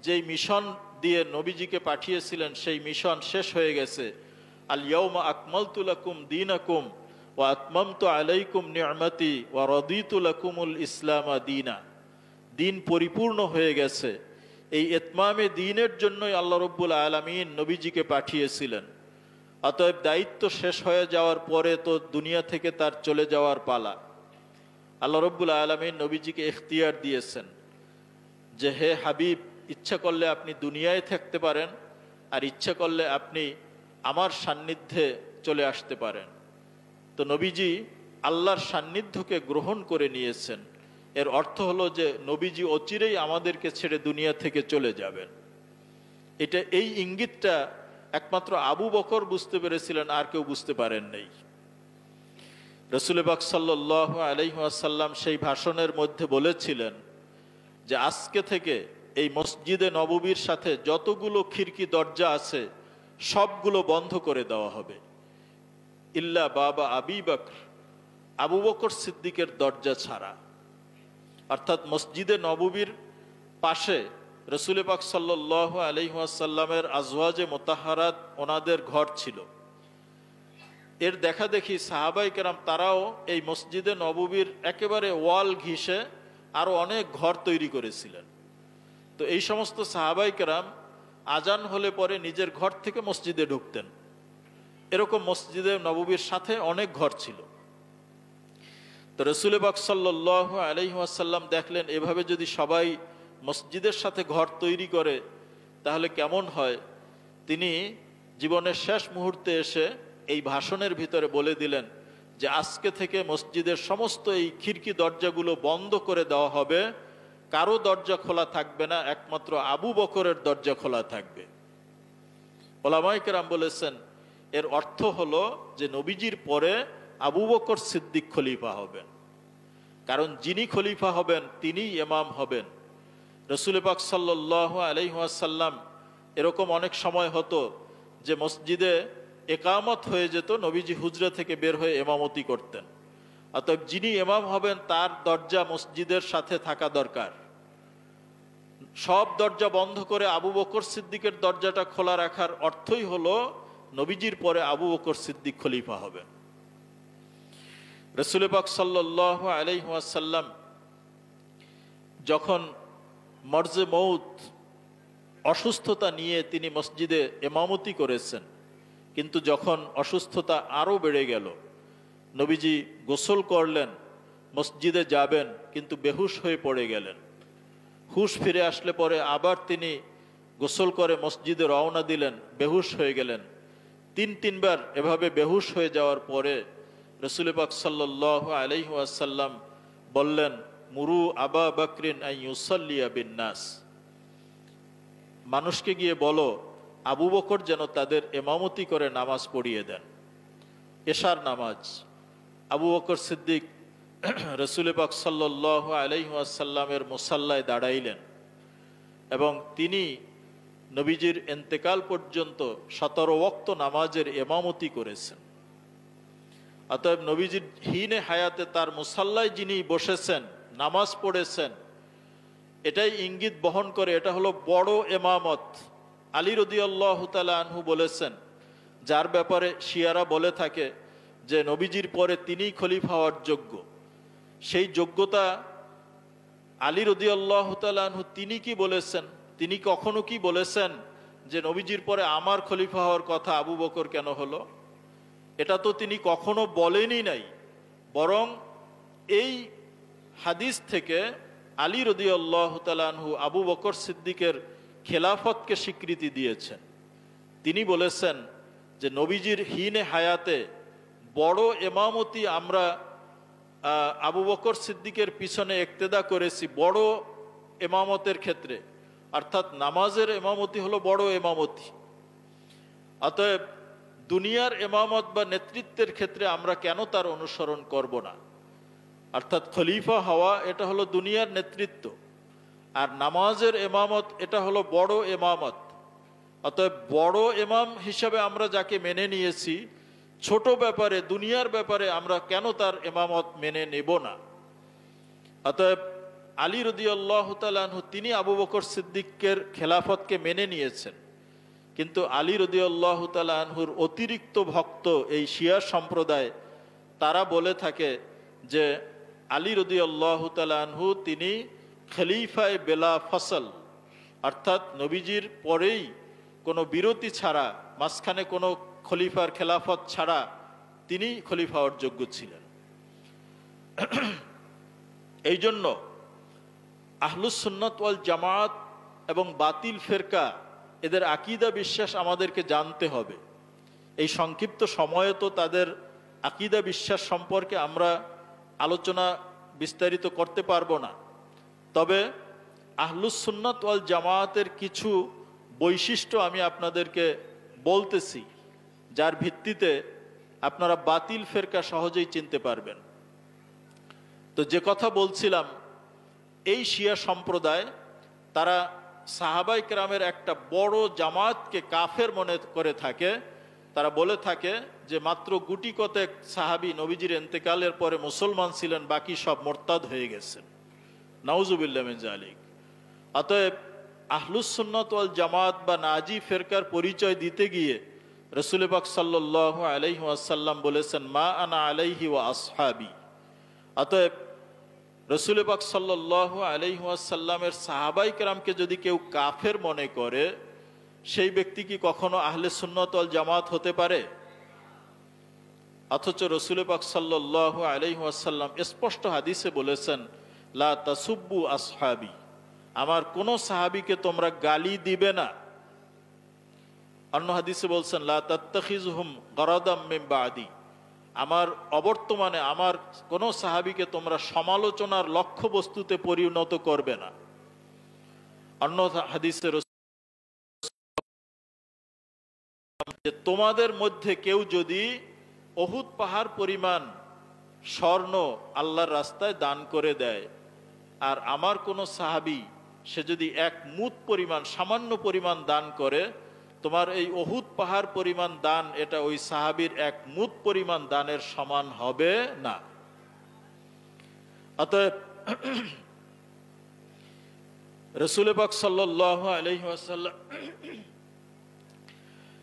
যেই মিশন দিয়ে নবীজিকে পাঠিয়েছিলেন সেই মিশন শেষ হয়ে গেছে। আল ইয়াউমা আকমালতু লাকুম দীনাকুম ওয়া আতমামতু আলাইকুম নি'মাতি ওয়া রাদিতু লাকুমুল ইসলামা দীনা। দিন পরিপূর্ণ হয়ে গেছে। এই ইতমামে দ্বীনের জন্যই আল্লাহ রাব্বুল আলামিন নবীজিকে পাঠিয়েছিলেন। অতএব দায়িত্ব শেষ হয়ে যাওয়ার পরে তো দুনিয়া থেকে তার চলে যাওয়ার পালা। আল্লাহ রাব্বুল আলামিন নবীজিকে ইখতিয়ার দিয়েছেন যে হে হাবিব, ইচ্ছা করলে আপনি দুনিয়ায় থাকতে পারেন, আর ইচ্ছা করলে আপনি আমার সান্নিধ্যে চলে আসতে পারেন। তো নবীজি আল্লাহর সান্নিধ্যকে গ্রহণ করে নিয়েছেন। এর অর্থ হলো যে নবীজি অচিরেই আমাদেরকে ছেড়ে দুনিয়া থেকে চলে যাবেন। এই ইঙ্গিতটা একমাত্র আবু বকর বুঝতে পেরেছিলেন, আর কেউ বুঝতে পারেন নাই। রাসূল পাক সাল্লাল্লাহু আলাইহি ওয়াসাল্লাম সেই ভাষণের মধ্যে বলেছিলেন যে আজকে থেকে এই মসজিদে নববীর সাথে যতগুলো খিড়কি দরজা আছে সবগুলো বন্ধ করে দেওয়া হবে, ইল্লা বাবা আবি বকর, আবু বকর সিদ্দিকের দরজা ছাড়া। অর্থাৎ মসজিদে নববীর পাশে রাসূল পাক সাল্লাল্লাহু আলাইহি ওয়াসাল্লামের আজওয়াজে মুতাহহারাত, ওনাদের ঘর ছিল। এর দেখা দেখি সাহাবায়ে কেরাম তারাও এই মসজিদে নববীর একেবারে ওয়াল ঘিসে আরো অনেক ঘর তৈরি করেছিলেন। তো এই সমস্ত সাহাবায়ে কেরাম আজান হলে পরে নিজের ঘর থেকে মসজিদে ঢুকতেন। এরকম মসজিদে নববীর সাথে অনেক ঘর ছিল। তো রাসূল পাক সাল্লাল্লাহু আলাইহি ওয়াসাল্লাম দেখলেন এভাবে যদি সবাই মসজিদের সাথে ঘর তৈরি করে তাহলে কেমন হয়। তিনি জীবনের শেষ মুহূর্তে এসে এই ভাষণের ভিতরে বলে দিলেন যে আজকে থেকে মসজিদের সমস্ত এই খিড়কি দরজাগুলো বন্ধ করে দেওয়া হবে, কারো দরজা খোলা থাকবে না, একমাত্র আবু বকরের দরজা খোলা থাকবে। ওলামায়ে কেরাম বলেছেন এর অর্থ হলো যে নবীজির পরে আবু বকর সিদ্দিক খলিফা হবেন। কারণ যিনি খলিফা হবেন তিনিই ইমাম হবেন। রাসূল পাক সাল্লাল্লাহু আলাইহি ওয়াসাল্লাম এরকম অনেক সময় হতো যে মসজিদে একামত হয়ে যেত, নবীজি হুজরা থেকে বের হয়ে ইমামতি করতেন। অতএব যিনি ইমাম হবেন তার দরজা মসজিদের সাথে থাকা দরকার। সব দরজা বন্ধ করে আবু বকর সিদ্দিকের দরজাটা খোলা রাখার অর্থই হলো নবীজির পরে আবু বকর সিদ্দিক খলিফা হবেন। রাসূল পাক সাল্লাল্লাহু আলাইহি ওয়াসাল্লাম যখন মরজে মউত অসুস্থতা নিয়ে তিনি মসজিদে ইমামতি করেছেন, কিন্তু যখন অসুস্থতা আরও বেড়ে গেল, নবীজি গোসল করলেন, মসজিদে যাবেন, কিন্তু বেহুশ হয়ে পড়ে গেলেন। হুশ ফিরে আসলে পরে আবার তিনি গোসল করে মসজিদে রওনা দিলেন, বেহুশ হয়ে গেলেন। তিনবার এভাবে বেহুশ হয়ে যাওয়ার পরে রাসূল পাক সাল্লাল্লাহু আলাইহি ওয়াসাল্লাম বললেন, মুরু আবা বকরিন আন ইউসাল্লিয়া বিন নাস, মানুষকে গিয়ে বলো আবু বকর যেন তাদের ইমামতি করে নামাজ পড়িয়ে দেন, এশার নামাজ। আবু বকর সিদ্দিক রাসূল পাক সাল্লাল্লাহু আলাইহি ওয়াসাল্লামের মুসাল্লায় দাঁড়াইলেন এবং তিনি নবীজির ইন্তেকাল পর্যন্ত 17 ওয়াক্ত নামাজের ইমামতি করেছেন। অতএব নবীজির হীনে হায়াতে তার মুসাল্লায় যিনি বসেছেন, নামাজ পড়েছেন, এটাই ইঙ্গিত বহন করে এটা হলো বড় ইমামত। আলী রাদিয়াল্লাহু তাআলা আনহু বলেছেন, যার ব্যাপারে শিয়ারা বলে থাকে যে নবীজির পরে তিনিই খলিফা হওয়ার যোগ্য, সেই যোগ্যতা আলী রাদিয়াল্লাহু তাআলা আনহু তিনি কি বলেছেন? তিনি কখনো কি বলেছেন যে নবীজির পরে আমার খলিফা হওয়ার কথা আবু বকর কেন হলো? এটা তো তিনি কখনো বলেনই নাই। বরং এই হাদিস থেকে আলী রাদিয়াল্লাহু তাআলা আনহু আবু বকর সিদ্দিকের খেলাফতকে স্বীকৃতি দিয়েছেন। তিনি বলেছেন যে নবীজির হীনে হায়াতে বড় ইমামতি আমরা আবু বকর সিদ্দিকের পিছনে ইক্তেদা করেছি বড় ইমামতের ক্ষেত্রে, অর্থাৎ নামাজের ইমামতি হলো বড় ইমামতি। অতএব দুনিয়ার ইমামত বা নেতৃত্বের ক্ষেত্রে আমরা কেন তার অনুসরণ করব না? অর্থাৎ খলিফা হওয়া এটা হলো দুনিয়ার নেতৃত্ব, আর নামাজের ইমামত এটা হলো বড় ইমামত। অতএব বড় ইমাম হিসাবে আমরা যাকে মেনে নিয়েছি, ছোট ব্যাপারে দুনিয়ার ব্যাপারে আমরা কেন তার ইমামত মেনে নেব না? অতএব আলী রাদিয়াল্লাহু তাআলা আনহু তিনি আবু বকর সিদ্দিকের খেলাফতকে মেনে নিয়েছেন, কিন্তু আলী রাদিয়াল্লাহু তাআলা আনহুর অতিরিক্ত ভক্ত এই শিয়া সম্প্রদায় তারা বলে থাকে যে আলী রাদিয়াল্লাহু তাআলা আনহু তিনি খলিফায়ে বেলা ফসল, অর্থাৎ নবীজির পরেই কোনো বিরতি ছাড়া, মাঝখানে কোনো খলিফার খেলাফত ছাড়া তিনি খলিফা হওয়ার যোগ্য ছিলেন। এই জন্য আহলুস সুন্নাত ওয়াল জামাত এবং বাতিল ফেরকা এদের আকীদা বিশ্বাস আমাদেরকে জানতে হবে। এই সংক্ষিপ্ত সময়ে তো তাদের আকীদা বিশ্বাস সম্পর্কে আমরা আলোচনা বিস্তারিত করতে পারবো না। তবে আহলুস সুন্নাত ওয়াল জামাতের কিছু বৈশিষ্ট্য আমি আপনাদেরকে বলতেছি, যার ভিত্তিতে আপনারা বাতিল ফেরকা সহজেই চিনতে পারবেন। তো যে কথা বলছিলাম, এই শিয়া সম্প্রদায় তারা সাহাবায়ে কেরামের একটা বড় জামাতকে কাফের মনে করে থাকে। তারা বলে থাকে যে মাত্র গুটি কতেক সাহাবী নবীজির ইন্তেকালের পরে মুসলমান ছিলেন, বাকি সব মোরতাদ হয়ে গেছেন। নাউজুবিল্লাহ মিন যালিক। অতএব আহলুস সুন্নাত ওয়াল জামাত বা নাজি ফেরকার পরিচয় দিতে গিয়ে রাসূল পাক সাল্লাল্লাহু আলাইহি ওয়াসাল্লাম বলেছেন, মা আনা আলাইহি ওয়া আসহাবি। অতএব রাসূল পাক সাল্লাল্লাহু আলাইহি ওয়াসাল্লামের সাহাবায়ে কেরামকে যদি কেউ কাফের মনে করে, সেই ব্যক্তি কি কখনো আহলে সুন্নাত ওয়াল জামাত হতে পারে? অথচ রাসূল পাক সাল্লাল্লাহু আলাইহি ওয়াসাল্লাম স্পষ্ট হাদিসে বলেছেন, লা তাসুব্বু আসহাবি, আমার কোন সাহাবীকে তোমরা গালি দিবে না। অন্য হাদিসে বলছেন, লা তাত্তাখিজুহুম গরাদাম মিন বাদি, আমার অবর্তমানে আমার কোন সাহাবীকে তোমরা সমালোচনার লক্ষ্যবস্তুতে পরিণত করবে না। অন্য হাদিসে যে তোমাদের মধ্যে কেউ যদি উহুদ পাহাড় পরিমাণ স্বর্ণ আল্লাহর রাস্তায় দান করে দেয়, আর আমার কোনো সাহাবী সে যদি এক মুদ পরিমাণ, সামান্য পরিমাণ দান করে, তোমার এই উহুদ পাহাড় পরিমাণ দান এটা ওই সাহাবীর এক মুদ পরিমাণ দানের সমান হবে না। অতএব রাসূল পাক সাল্লাল্লাহু আলাইহি ওয়াসাল্লাম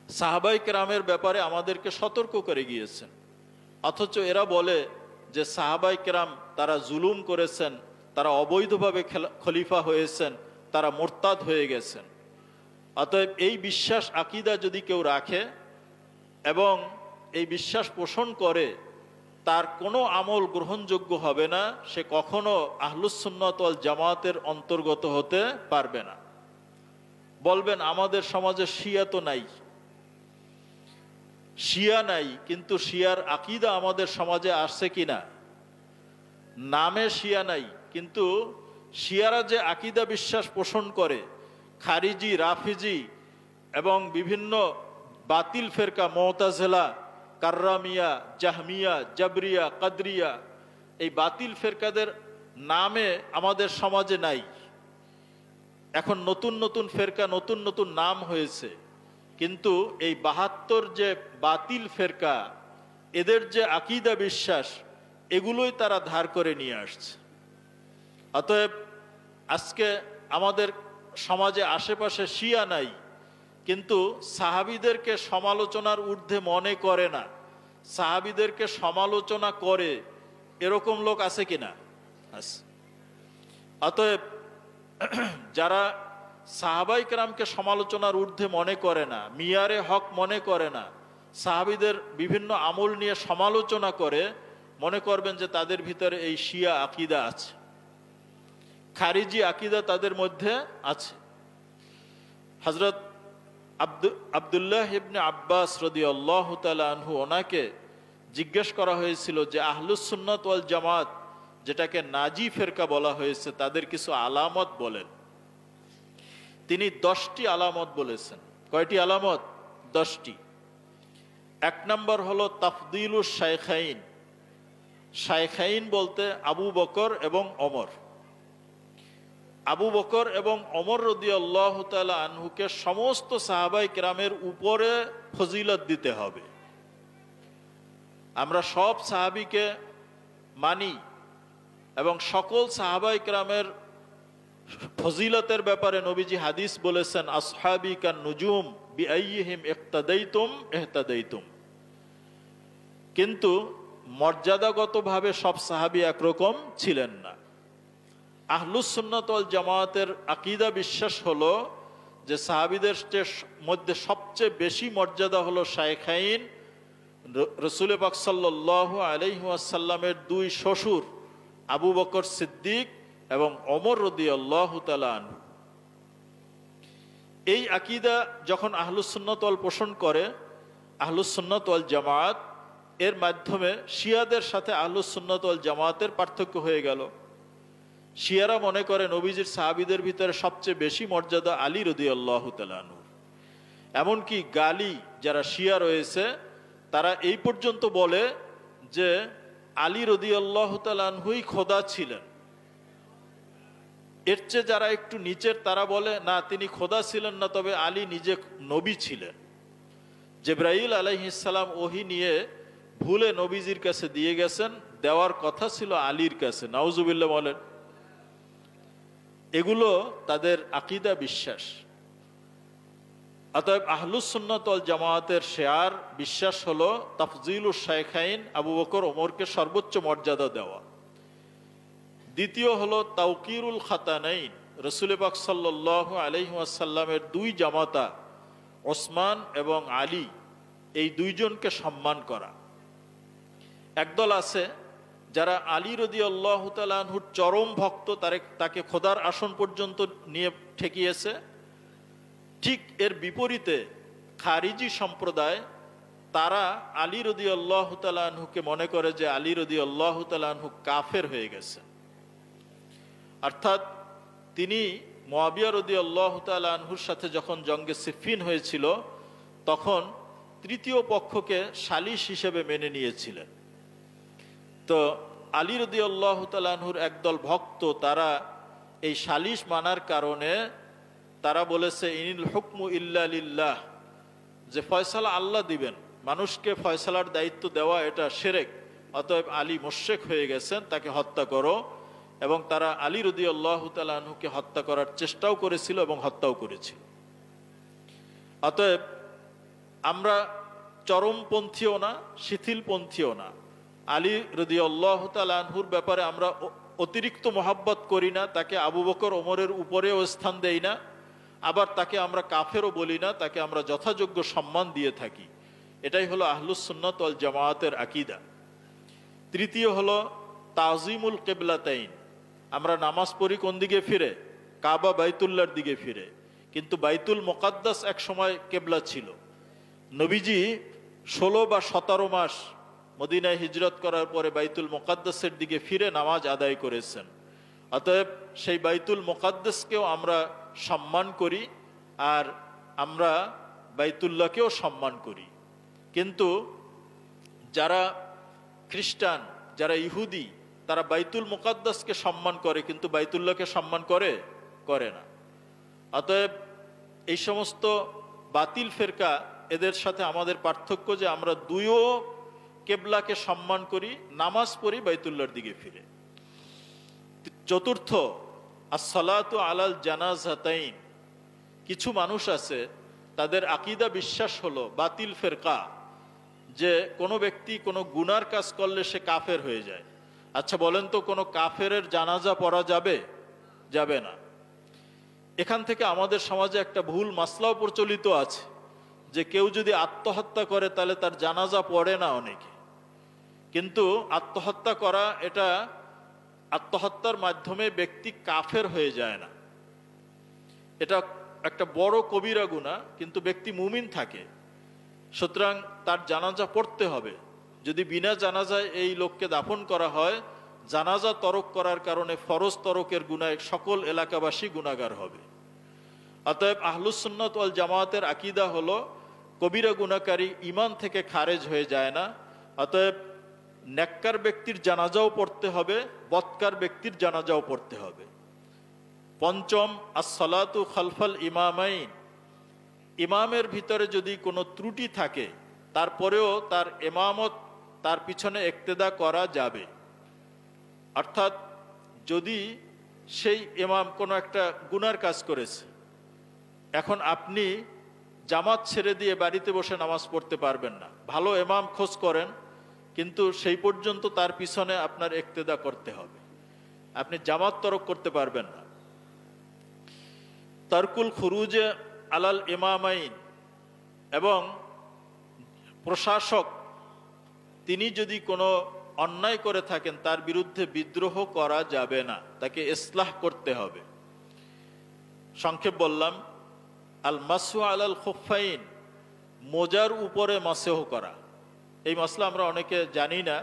সাহাবাই কেরামের ব্যাপারে আমাদেরকে সতর্ক করে গিয়েছেন, অথচ এরা বলে যে সাহাবাই কেরাম তারা জুলুম করেছেন, তারা অবৈধভাবে খলিফা হয়েছেন, তারা মোরতাদ হয়ে গেছেন। অতএব এই বিশ্বাস আকীদা যদি কেউ রাখে এবং এই বিশ্বাস পোষণ করে, তার কোনো আমল গ্রহণযোগ্য হবে না, সে কখনো আহলুস সুন্নাত ওয়াল জামাতের অন্তর্গত হতে পারবে না। বলবেন আমাদের সমাজে শিয়া তো নাই, শিয়া নাই, কিন্তু শিয়ার আকীদা আমাদের সমাজে আসছে কিনা? নামে শিয়া নাই, কিন্তু শিয়ারা যে আকীদা বিশ্বাস পোষণ করে, খারিজি, রাফিজি এবং বিভিন্ন বাতিল ফেরকা, মুতাজিলা, কাররামিয়া, জাহমিয়া, জাবরিয়া, কাদরিয়া, এই বাতিল ফেরকাদের নামে আমাদের সমাজে নাই। এখন নতুন নতুন ফেরকা, নতুন নতুন নাম হয়েছে, কিন্তু এই ৭২ যে বাতিল ফেরকা, এদের যে আকীদা বিশ্বাস, এগুলোই তারা ধার করে নিয়ে আসছে। অতএব আজকে আমাদের সমাজে আশেপাশে শিয়া নাই, কিন্তু সাহাবীদেরকে সমালোচনার ঊর্ধ্বে মনে করে না, সাহাবীদেরকে সমালোচনা করে, এরকম লোক আছে কিনা? আছে। অতএব যারা সাহাবাই কেরামকে সমালোচনার ঊর্ধ্বে মনে করে না, মিয়ারে হক মনে করে না, সাহাবীদের বিভিন্ন আমল নিয়ে সমালোচনা করে, মনে করবেন যে তাদের ভিতরে এই শিয়া আকীদা আছে, খারিজি আকীদা তাদের মধ্যে আছে। হযরত আব্দুল্লাহ ইবনে আব্বাস রাদিয়াল্লাহু তাআলা আনহু, ওনাকে জিজ্ঞেস করা হয়েছিল যে আহলুস সুন্নাত ওয়াল জামাত, যেটাকে নাজি ফেরকা বলা হয়েছে, তাদের কিছু আলামত বলেন। তিনি 10টি আলামত বলেছেন। কয়টি আলামত? 10টি। 1 নম্বর হলো তাফদিলুশ শাইখাইন। শাইখাইন বলতে আবু বকর এবং ওমর। আবু বকর এবং ওমর রাদিয়াল্লাহু তাআলা আনহুকে সমস্ত সাহাবায়ে কেরামের উপরে ফজিলত দিতে হবে। আমরা সব সাহাবীকে মানি এবং সকল সাহাবায়ে কেরামের ফজিলতের ব্যাপারে নবীজি হাদিস বলেছেন, আসহাবি কান নুজুম বিআইয়িহিম ইক্তাদাইতুম ইহতাদাইতুম। কিন্তু মর্যাদাগতভাবে সব সাহাবী একরকম ছিলেন না। আহলুস সুন্নাত ওয়াল জামাতের আকীদা বিশ্বাস হলো যে সাহাবীদের মধ্যে সবচেয়ে বেশি মর্যাদা হলো শাইখাইন, রাসূল পাক সাল্লাল্লাহু আলাইহি ওয়াসাল্লামের 2 শ্বশুর আবু বকর সিদ্দিক এবং ওমর রাদিয়াল্লাহু তাআলা আনহু। এই আকীদা যখন আহলুস সুন্নাত ওয়াল পোষণ করে আহলুস সুন্নাত ওয়াল জামাত, এর মাধ্যমে শিয়াদের সাথে আহলুস সুন্নাত ওয়াল জামাতের পার্থক্য হয়ে গেল। শিয়ারা মনে করে নবীজির সাহাবীদের ভিতরে সবচেয়ে বেশি মর্যাদা আলী রাদিয়াল্লাহু তাআলা আনহু। এমনকি গালি যারা শিয়া রয়েছে, তারা এই পর্যন্ত বলে যে আলী রাদিয়াল্লাহু তাআলা আনহুই খোদা ছিলেন। এর চেয়ে যারা একটু নিচের, তারা বলে না, তিনি খোদা ছিলেন না, তবে আলী নিজে নবী ছিলেন। জিবরাইল আলাইহিস সালাম ওহী নিয়ে ভুলে নবীজির কাছে দিয়ে গেছেন, দেওয়ার কথা ছিল আলীর কাছে। নাউজুবিল্লাহ বলেন। এগুলো তাদের আকীদা বিশ্বাস। অতএব আহলুস সুন্নাত ওয়াল জামাতের শেয়ার বিশ্বাস হলো তাফজিলুশ শাইখাইন, আবু বকর ওমরকে সর্বোচ্চ মর্যাদা দেওয়া। দ্বিতীয় হলো তাওকিরুল খাতানাইন, রাসূল পাক সাল্লাল্লাহু আলাইহি ওয়াসাল্লামের 2 জামাতা ওসমান এবং আলী, এই 2 জনকে সম্মান করা। একদল আছে যারা আলী রাদিয়াল্লাহু তাআলা আনহুর চরম ভক্ত, তাকে খোদার আসন পর্যন্ত নিয়ে ঠেকিয়েছে। ঠিক এর বিপরীতে খারিজি সম্প্রদায়, তারা আলী রাদিয়াল্লাহু তাআলা আনহুকে মনে করে যে আলী রাদিয়াল্লাহু তাআলা আনহু কাফের হয়ে গেছে, অর্থাৎ তিনি মুআবিয়া রাদিয়াল্লাহু তাআলা আনহুর সাথে যখন জঙ্গে সিফফিন হয়েছিল, তখন তৃতীয় পক্ষকে সালিশ হিসেবে মেনে নিয়েছিলেন। তো আলী রাদিয়াল্লাহু তাআলা আনহুর একদল ভক্ত, তারা এই সালিশ মানার কারণে তারা বলেছে ইনিল হুকমু ইল্লা লিল্লাহ, যে ফয়সালা আল্লাহ দিবেন, মানুষকে ফয়সালার দায়িত্ব দেওয়া এটা শিরক, অতএব আলী মুশরিক হয়ে গেছেন, তাকে হত্যা করো। এবং তারা আলী রাদিয়াল্লাহু তাআলা আনহুকে হত্যা করার চেষ্টাও করেছিল এবং হত্যাও করেছিল। অতএব আমরা চরমপন্থীও না, শিথিলপন্থীও না। আলী রাদিয়াল্লাহু তাআলা আনহুর ব্যাপারে আমরা অতিরিক্ত মহাব্বত করি না, তাকে আবু বকর ওমরের উপরেও স্থান দেই না, আবার তাকে আমরা কাফেরও বলি না, তাকে আমরা যথাযোগ্য সম্মান দিয়ে থাকি। এটাই হলো আহলুস সুন্নাত ওয়াল জামায়াতের আকীদা। তৃতীয় হলো তাজিমুল কিবলাতাইন। আমরা নামাজ পড়ি কোন দিকে ফিরে? কাবা বাইতুল্লাহর দিকে ফিরে। কিন্তু বাইতুল মুকাদ্দাস এক সময় কিবলা ছিল। নবীজি 16 বা 17 মাস মদিনায় হিজরত করার পরে বাইতুল মুকাদ্দাসের দিকে ফিরে নামাজ আদায় করেছেন। অতএব সেই বাইতুল মুকাদ্দাসকেও আমরা সম্মান করি, আর আমরা বাইতুল্লাহকেও সম্মান করি। কিন্তু যারা খ্রিস্টান, যারা ইহুদি, তারা বাইতুল মুকাদ্দাসকে সম্মান করে কিন্তু বাইতুল্লাহকে সম্মান করে না। অতএব এই সমস্ত বাতিল ফেরকা, এদের সাথে আমাদের পার্থক্য যে আমরা দুইও কেবলাকে সম্মান করি, নামাজ পড়ি বাইতুল্লাহর দিকে ফিরে। চতুর্থ, আসসালাতু আলাল জানাজাতাইন। কিছু মানুষ আছে তাদের আকীদা বিশ্বাস হলো, বাতিল ফেরকা, যে কোনো ব্যক্তি কোনো গুনার কাজ করলে সে কাফের হয়ে যায়। আচ্ছা বলেন তো, কোনো কাফেরের জানাজা পড়া যাবে না। এখান থেকে আমাদের সমাজে একটা ভুল মাসলাও প্রচলিত আছে যে কেউ যদি আত্মহত্যা করে তাহলে তার জানাজা পড়ে না অনেকে। কিন্তু আত্মহত্যা করা, এটা আত্মহত্যার মাধ্যমে ব্যক্তি কাফের হয়ে যায় না। এটা একটা বড় কবিরা গুনাহ, কিন্তু ব্যক্তি মুমিন থাকে। সুতরাং তার জানাজা পড়তে হবে। যদি বিনা জানাজায় এই লোককে দাফন করা হয়, জানাজা তরক করার কারণে ফরজ তরকের গুনায় সকল এলাকাবাসী গুনাহগার হবে। অতএব আহলুস সুন্নাত ওয়াল জামায়াতের আকীদা হলো কবিরা গুনাহকারী ঈমান থেকে খারেজ হয়ে যায় না। অতএব নেককার ব্যক্তির জানাজাও পড়তে হবে, বদকার ব্যক্তির জানাজাও পড়তে হবে। পঞ্চম, আসসালাতু খালফাল ইমামাইন। ইমামের ভিতরে যদি কোনো ত্রুটি থাকে তারপরেও তার ইমামত, তার পিছনে ইক্তেদা করা যাবে। অর্থাৎ যদি সেই ইমাম কোনো একটা গুনার কাজ করেছে, এখন আপনি জামাত ছেড়ে দিয়ে বাড়িতে বসে নামাজ পড়তে পারবেন না। ভালো ইমাম খোঁজ করেন, কিন্তু সেই পর্যন্ত তার পিছনে আপনার ইক্তেদা করতে হবে। আপনি জামাত তরক করতে পারবেন না। তারকুল খুরুজে আলাল ইমামাইন। এবং প্রশাসক তিনি যদি কোনো অন্যায় করে থাকেন তার বিরুদ্ধে বিদ্রোহ করা যাবে না, তাকে ইসলাহ করতে হবে। সংক্ষেপ বললাম, আল মাসহু আলাল খুফাইন, মোজার উপরে মাসহ করা। এই মাসলা আমরা অনেকে জানি না।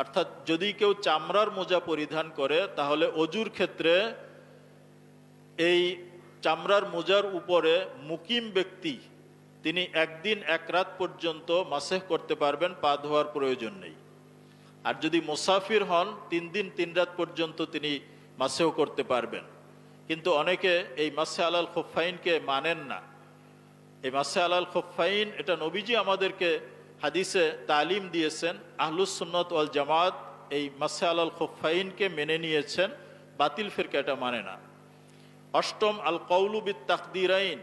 অর্থাৎ যদি কেউ চামড়ার মোজা পরিধান করে তাহলে অজুর ক্ষেত্রে এই চামড়ার মোজার উপরে মুকিম ব্যক্তি তিনি একদিন এক রাত পর্যন্ত মাসহ করতে পারবেন, পা ধোয়ার প্রয়োজন নেই। আর যদি মুসাফির হন 3 দিন 3 রাত পর্যন্ত তিনি মাসহ করতে পারবেন। কিন্তু অনেকে এই মাসহ আলাল খুফাইনকে মানেন না। এই মাসহ আলাল খুফাইন, এটা নবীজি আমাদেরকে হাদিসে তালিম দিয়েছেন। আহলুস সুন্নাত ওয়াল জামাত এই মাসহ আলাল খুফাইনকে মেনে নিয়েছেন, বাতিল ফিরকা এটা মানে না। অষ্টম, আল কওলু বিত তাকদিরাইন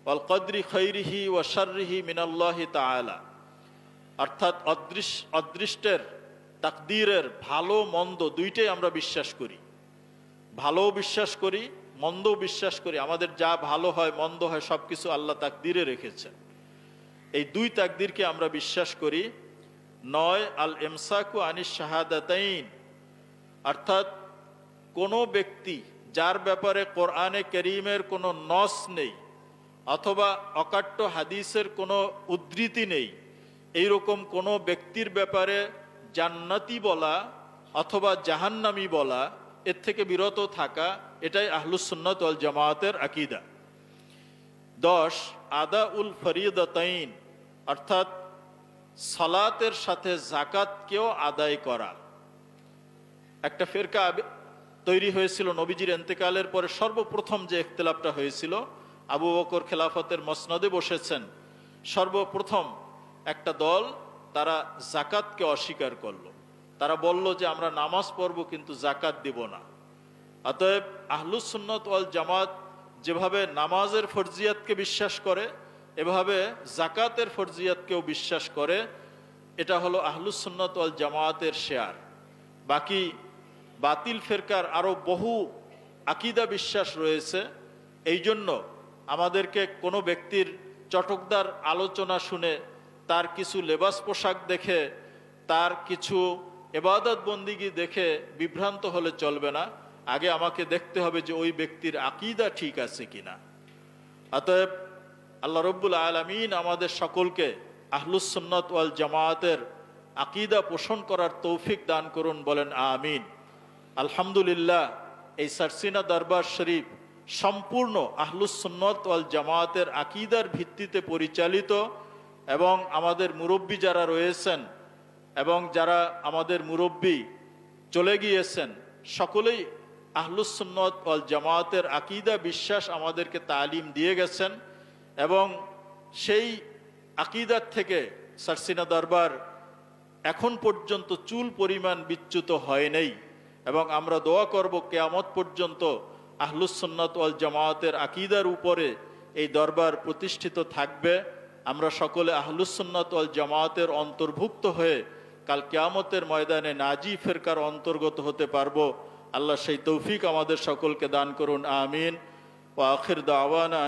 ওয়াল কদরি খাইরিহি ওয়া শাররিহি মিনাল্লাহি তাআলা। অর্থাৎ অদৃষ্টের, তাকদীরের ভালো মন্দ দুইটাই আমরা বিশ্বাস করি। ভালোও বিশ্বাস করি, মন্দও বিশ্বাস করি। আমাদের যা ভালো হয় মন্দ হয় সবকিছু আল্লাহ তাকদীরে রেখেছেন। এই দুই তাকদীরকে আমরা বিশ্বাস করি। 9, আল ইমসাকু আনিশ শাহাদাতাইন। অর্থাৎ কোনো ব্যক্তি যার ব্যাপারে কোরআনে কারীমের কোনো নস নেই অথবা অকাট্য হাদিসের কোনো উদ্ধৃতি নেই, এইরকম কোনো ব্যক্তির ব্যাপারে জান্নাতি বলা অথবা জাহান্নামী বলা, এর থেকে বিরত থাকা, এটাই আহলুস সুন্নাত ওয়াল জামায়াতের আকীদা। 10, আদাউল ফরিদাতাইন। অর্থাৎ সালাতের সাথে যাকাতকেও আদায় করা। একটা ফিরকা তৈরি হয়েছিল নবীজির ইন্তেকালের পরে। সর্বপ্রথম যে ইখতিলাফটা হয়েছিল, আবু বকর খেলাফতের মসনদে বসেছেন, সর্বপ্রথম একটা দল তারা যাকাতকে অস্বীকার করলো। তারা বলল যে আমরা নামাজ পড়ব কিন্তু যাকাত দিব না। অতএব আহলুস সুন্নাত ওয়াল জামাত যেভাবে নামাজের ফরজিয়াতকে বিশ্বাস করে, এভাবে জাকাতের ফরজিয়াতকেও বিশ্বাস করে, এটা হলো আহলুস সুন্নাত ওয়াল জামায়াতের শেয়ার। বাকি বাতিল ফেরকার আরও বহু আকীদা বিশ্বাস রয়েছে। এই জন্য আমাদেরকে কোনো ব্যক্তির চটকদার আলোচনা শুনে, তার কিছু লেবাস পোশাক দেখে, তার কিছু ইবাদত বন্দিগি দেখে বিভ্রান্ত হলে চলবে না। আগে আমাকে দেখতে হবে যে ওই ব্যক্তির আকীদা ঠিক আছে কিনা। অতএব আল্লাহ রব্বুল আলামিন আমাদের সকলকে আহলুস সুন্নাত ওয়াল জামায়াতের আকীদা পোষণ করার তৌফিক দান করুন, বলেন আমিন। আলহামদুলিল্লাহ, এই সারসিনা দরবার শরীফ সম্পূর্ণ আহলুস সুন্নাত ওয়াল জামায়াতের আকীদার ভিত্তিতে পরিচালিত, এবং আমাদের মুরব্বী যারা রয়েছেন এবং যারা আমাদের মুরব্বী চলে গিয়েছেন, সকলেই আহলুস সুন্নাত ওয়াল জামায়াতের আকীদা বিশ্বাস আমাদেরকে তালিম দিয়ে গেছেন, এবং সেই আকীদার থেকে সারসিনা দরবার এখন পর্যন্ত চুল পরিমাণ বিচ্যুত হয় নাই। এবং আমরা দোয়া করব কিয়ামত পর্যন্ত আহলুস সুন্নাত ওয়াল জামায়াতের আকীদার উপরে এই দরবার প্রতিষ্ঠিত থাকবে। আমরা সকলে আহলুস সুন্নাত ওয়াল জামায়াতের অন্তর্ভুক্ত হয়ে কাল কিয়ামতের ময়দানে নাজি ফিরকার অন্তর্গত হতে পারবো। আল্লাহ সেই তৌফিক আমাদের সকলকে দান করুন, আমিন। ওয়া আখির দাওয়ানা।